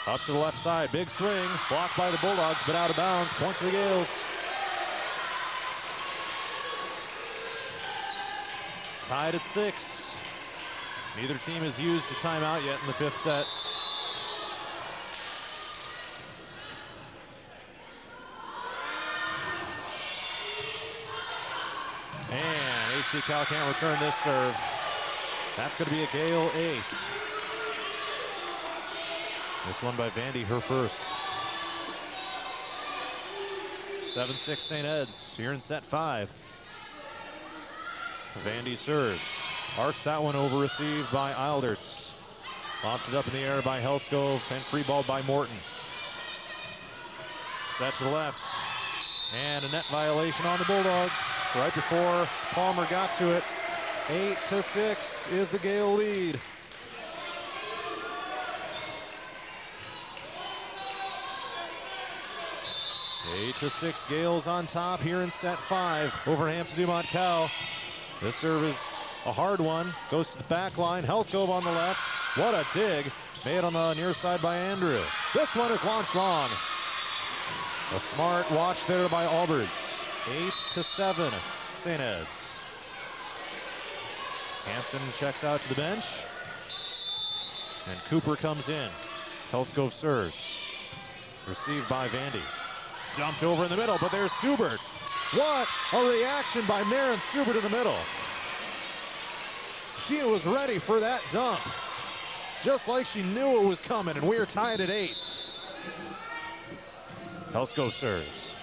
Up to the left side, big swing, blocked by the Bulldogs, but out of bounds, point to the Gales. Tied at 6. Neither team has used a timeout yet in the 5th set. And HD-CAL can't return this serve. That's going to be a Gale ace. This one by Vandy, her first. 7-6 St. Ed's here in set 5. Vandy serves. Arcs that one over, received by Eilderts. Lofted up in the air by Helskov and free balled by Morton. Set to the left. And a net violation on the Bulldogs right before Palmer got to it. 8-6 is the Gale lead. Eight to 6 Gales on top here in set 5 over Hampton-Dumont-CAL. This serve is a hard one. Goes to the back line. Helskov on the left. What a dig. Made on the near side by Andrew. This one is launched long. A smart watch there by Albers. 8-7 St. Ed's. Hansen checks out to the bench. And Cooper comes in. Helskov serves. Received by Vandy. Dumped over in the middle, but there's Subert. What a reaction by Maren Subert in the middle. She was ready for that dump. Just like she knew it was coming, and we are tied at 8. Helskov serves.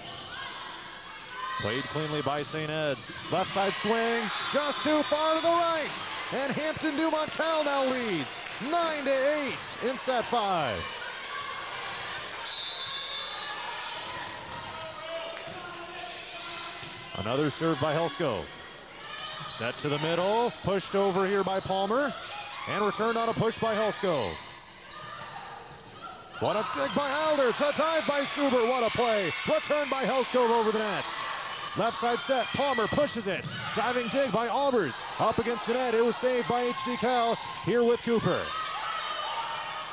Played cleanly by St. Ed's. Left side swing, just too far to the right. And Hampton-Dumont-CAL now leads 9-8 in set 5. Another serve by Helskov. Set to the middle, pushed over here by Palmer, and returned on a push by Helskov. What a dig by Alderts. A dive by Suber. What a play. Return by Helskov over the net. Left side set. Palmer pushes it. Diving dig by Albers. Up against the net. It was saved by HD-Cal. Here with Cooper.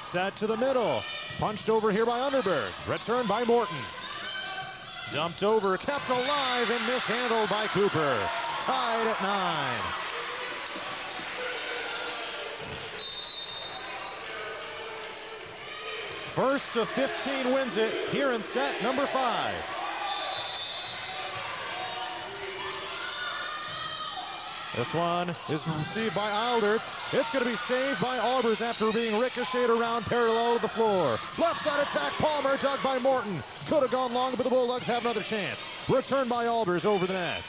Set to the middle. Punched over here by Underberg. Return by Morton. Dumped over. Kept alive and mishandled by Cooper. Tied at 9. First to 15 wins it here in set number 5. This one is received by Alderts. It's going to be saved by Albers after being ricocheted around parallel to the floor. Left side attack, Palmer, dug by Morton. Could have gone long, but the Bulldogs have another chance. Return by Albers over the net.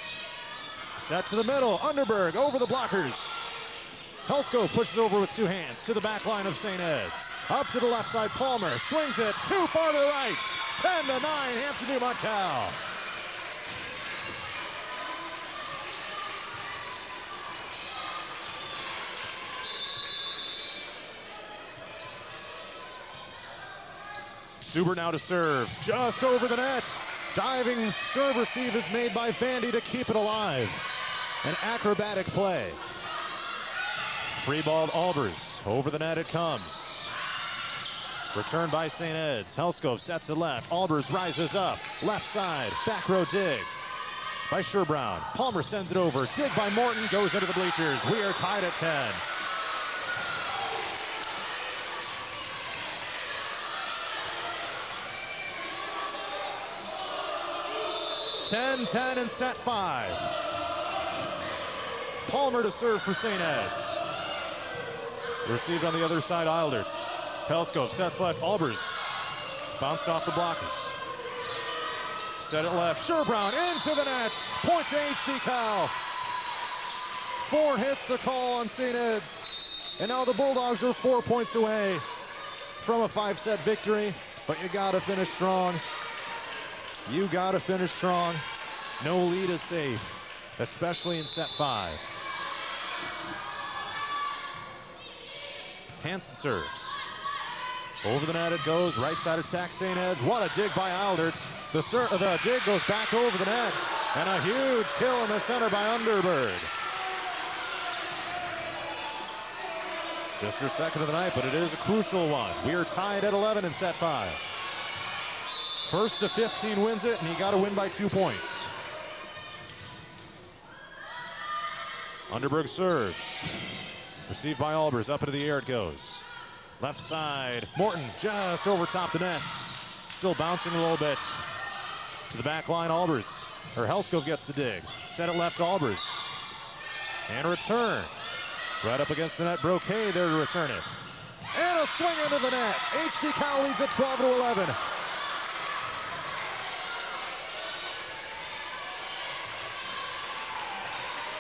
Set to the middle, Underberg over the blockers. Helskov pushes over with 2 hands to the back line of St. Ed's. Up to the left side, Palmer swings it too far to the right. 10-9, Hampton-Dumont-CAL. Suber now to serve, just over the net. Diving serve receive is made by Vandy to keep it alive. An acrobatic play. Free ball Albers, over the net it comes. Return by St. Ed's, Helskov sets it left, Albers rises up, left side, back row dig by Sherbrowne. Palmer sends it over, dig by Morton, goes into the bleachers. We are tied at 10. (10-10) in set 5. Palmer to serve for St. Ed's. Received on the other side, Alderts. Helskov sets left, Albers. Bounced off the blockers. Set it left, Sherbrowne into the net. Point to HD-Cal. 4 hits the call on St. Ed's. And now the Bulldogs are 4 points away from a 5-set victory. But you gotta finish strong. You gotta finish strong. No lead is safe, especially in set 5. Hansen serves. Over the net it goes, right side attack St. Ed's. What a dig by Alderts. The dig goes back over the net. And a huge kill in the center by Underberg. Just her second of the night, but it is a crucial one. We are tied at 11 in set 5. First to 15 wins it, and he got to win by 2 points. Underberg serves. Received by Albers, up into the air it goes. Left side, Morton just over top the net. Still bouncing a little bit. To the back line, Albers, or Helskov gets the dig. Set it left to Albers. And a return. Right up against the net, Brocade there to return it. And a swing into the net. HD-Cal leads at 12-11.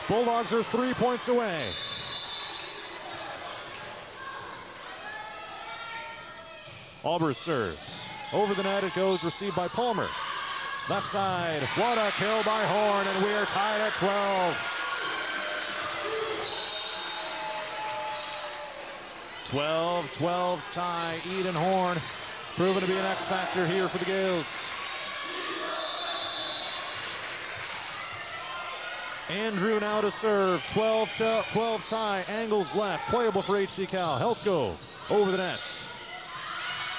Bulldogs are 3 points away. Albers serves. Over the net it goes, received by Palmer. Left side, what a kill by Horn, and we are tied at 12. 12-12 tie, Eden Horn proven to be an X factor here for the Gales. Andrew now to serve, 12-12 tie, angles left, playable for HD-Cal. Helskov over the net.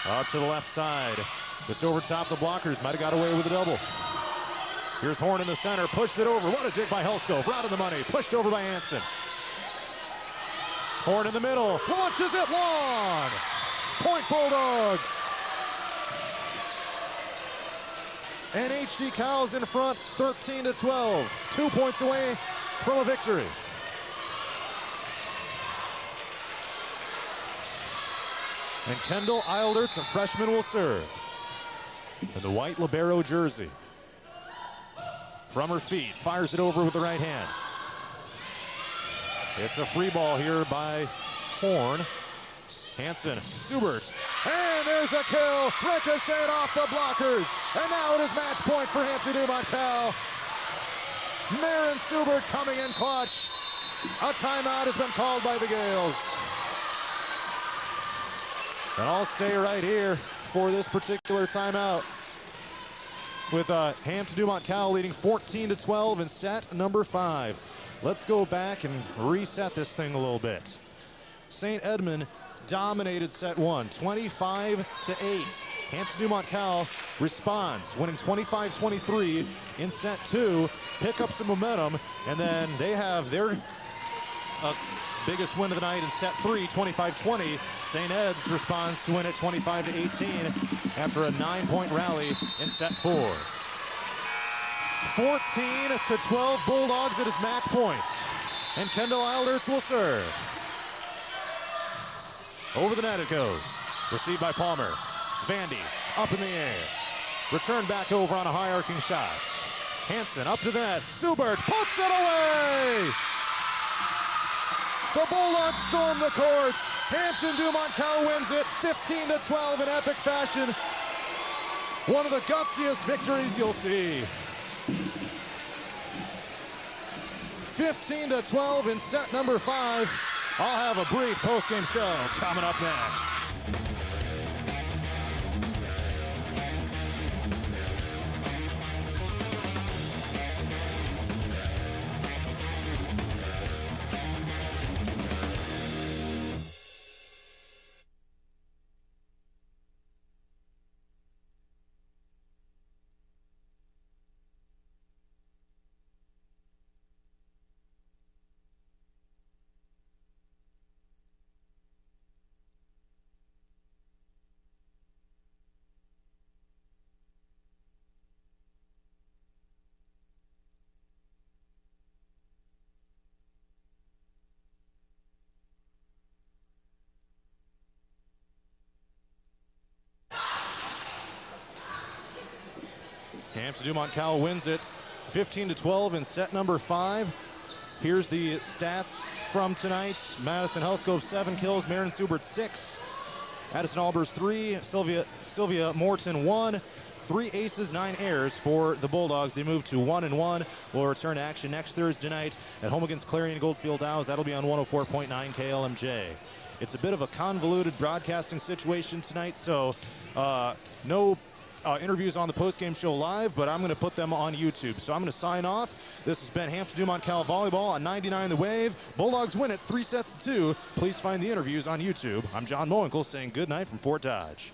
Up to the left side, just over top the blockers, might have got away with a double. Here's Horn in the center, pushed it over, what a dig by Helskov, right in the money, pushed over by Hansen. Horn in the middle, launches it long! Point Bulldogs! And HD-Cal's in front, 13-12. 2 points away from a victory. And Kendall Alderts, a freshman, will serve. In the white libero jersey. From her feet, fires it over with the right hand. It's a free ball here by Horn. Hansen, Subert, and there's a kill, ricocheted off the blockers, and now it is match point for Hampton-Dumont-CAL. Maren Subert coming in clutch. A timeout has been called by the Gales. And I'll stay right here for this particular timeout, with Hampton-Dumont-CAL leading 14-12 in set number 5. Let's go back and reset this thing a little bit. St. Edmond dominated set 1, 25-8. Hampton-Dumont-CAL responds, winning 25-23 in set 2, pick up some momentum, and then they have their biggest win of the night in set 3, 25-20. St. Ed's responds to win it 25-18 after a 9-point rally in set 4. 14-12 Bulldogs at his match point. And Kendall Eilderts will serve. Over the net it goes. Received by Palmer. Vandy up in the air. Return back over on a high arcing shot. Hansen up to the net. Subert puts it away! The Bulldogs storm the courts. Hampton-Dumont-CAL wins it 15-12 in epic fashion. One of the gutsiest victories you'll see. 15-12 in set number 5. I'll have a brief post-game show coming up next. Hampton-Dumont-CAL wins it 15-12 in set number 5. Here's the stats from tonight. Madison Helskov 7 kills, Marin Subert 6, Addison Albers 3, Sylvia Morton 1. 3 aces, 9 errors for the Bulldogs. They move to 1-1. We'll return to action next Thursday night at home against Clarion Goldfield Dow's. That'll be on 104.9 KLMJ. It's a bit of a convoluted broadcasting situation tonight, so no interviews on the post-game show live, but I'm going to put them on YouTube. So I'm going to sign off. This has been Hampton-Dumont-CAL Volleyball on 99 The Wave. Bulldogs win it 3-2. Please find the interviews on YouTube. I'm John Mowinkle saying good night from Fort Dodge.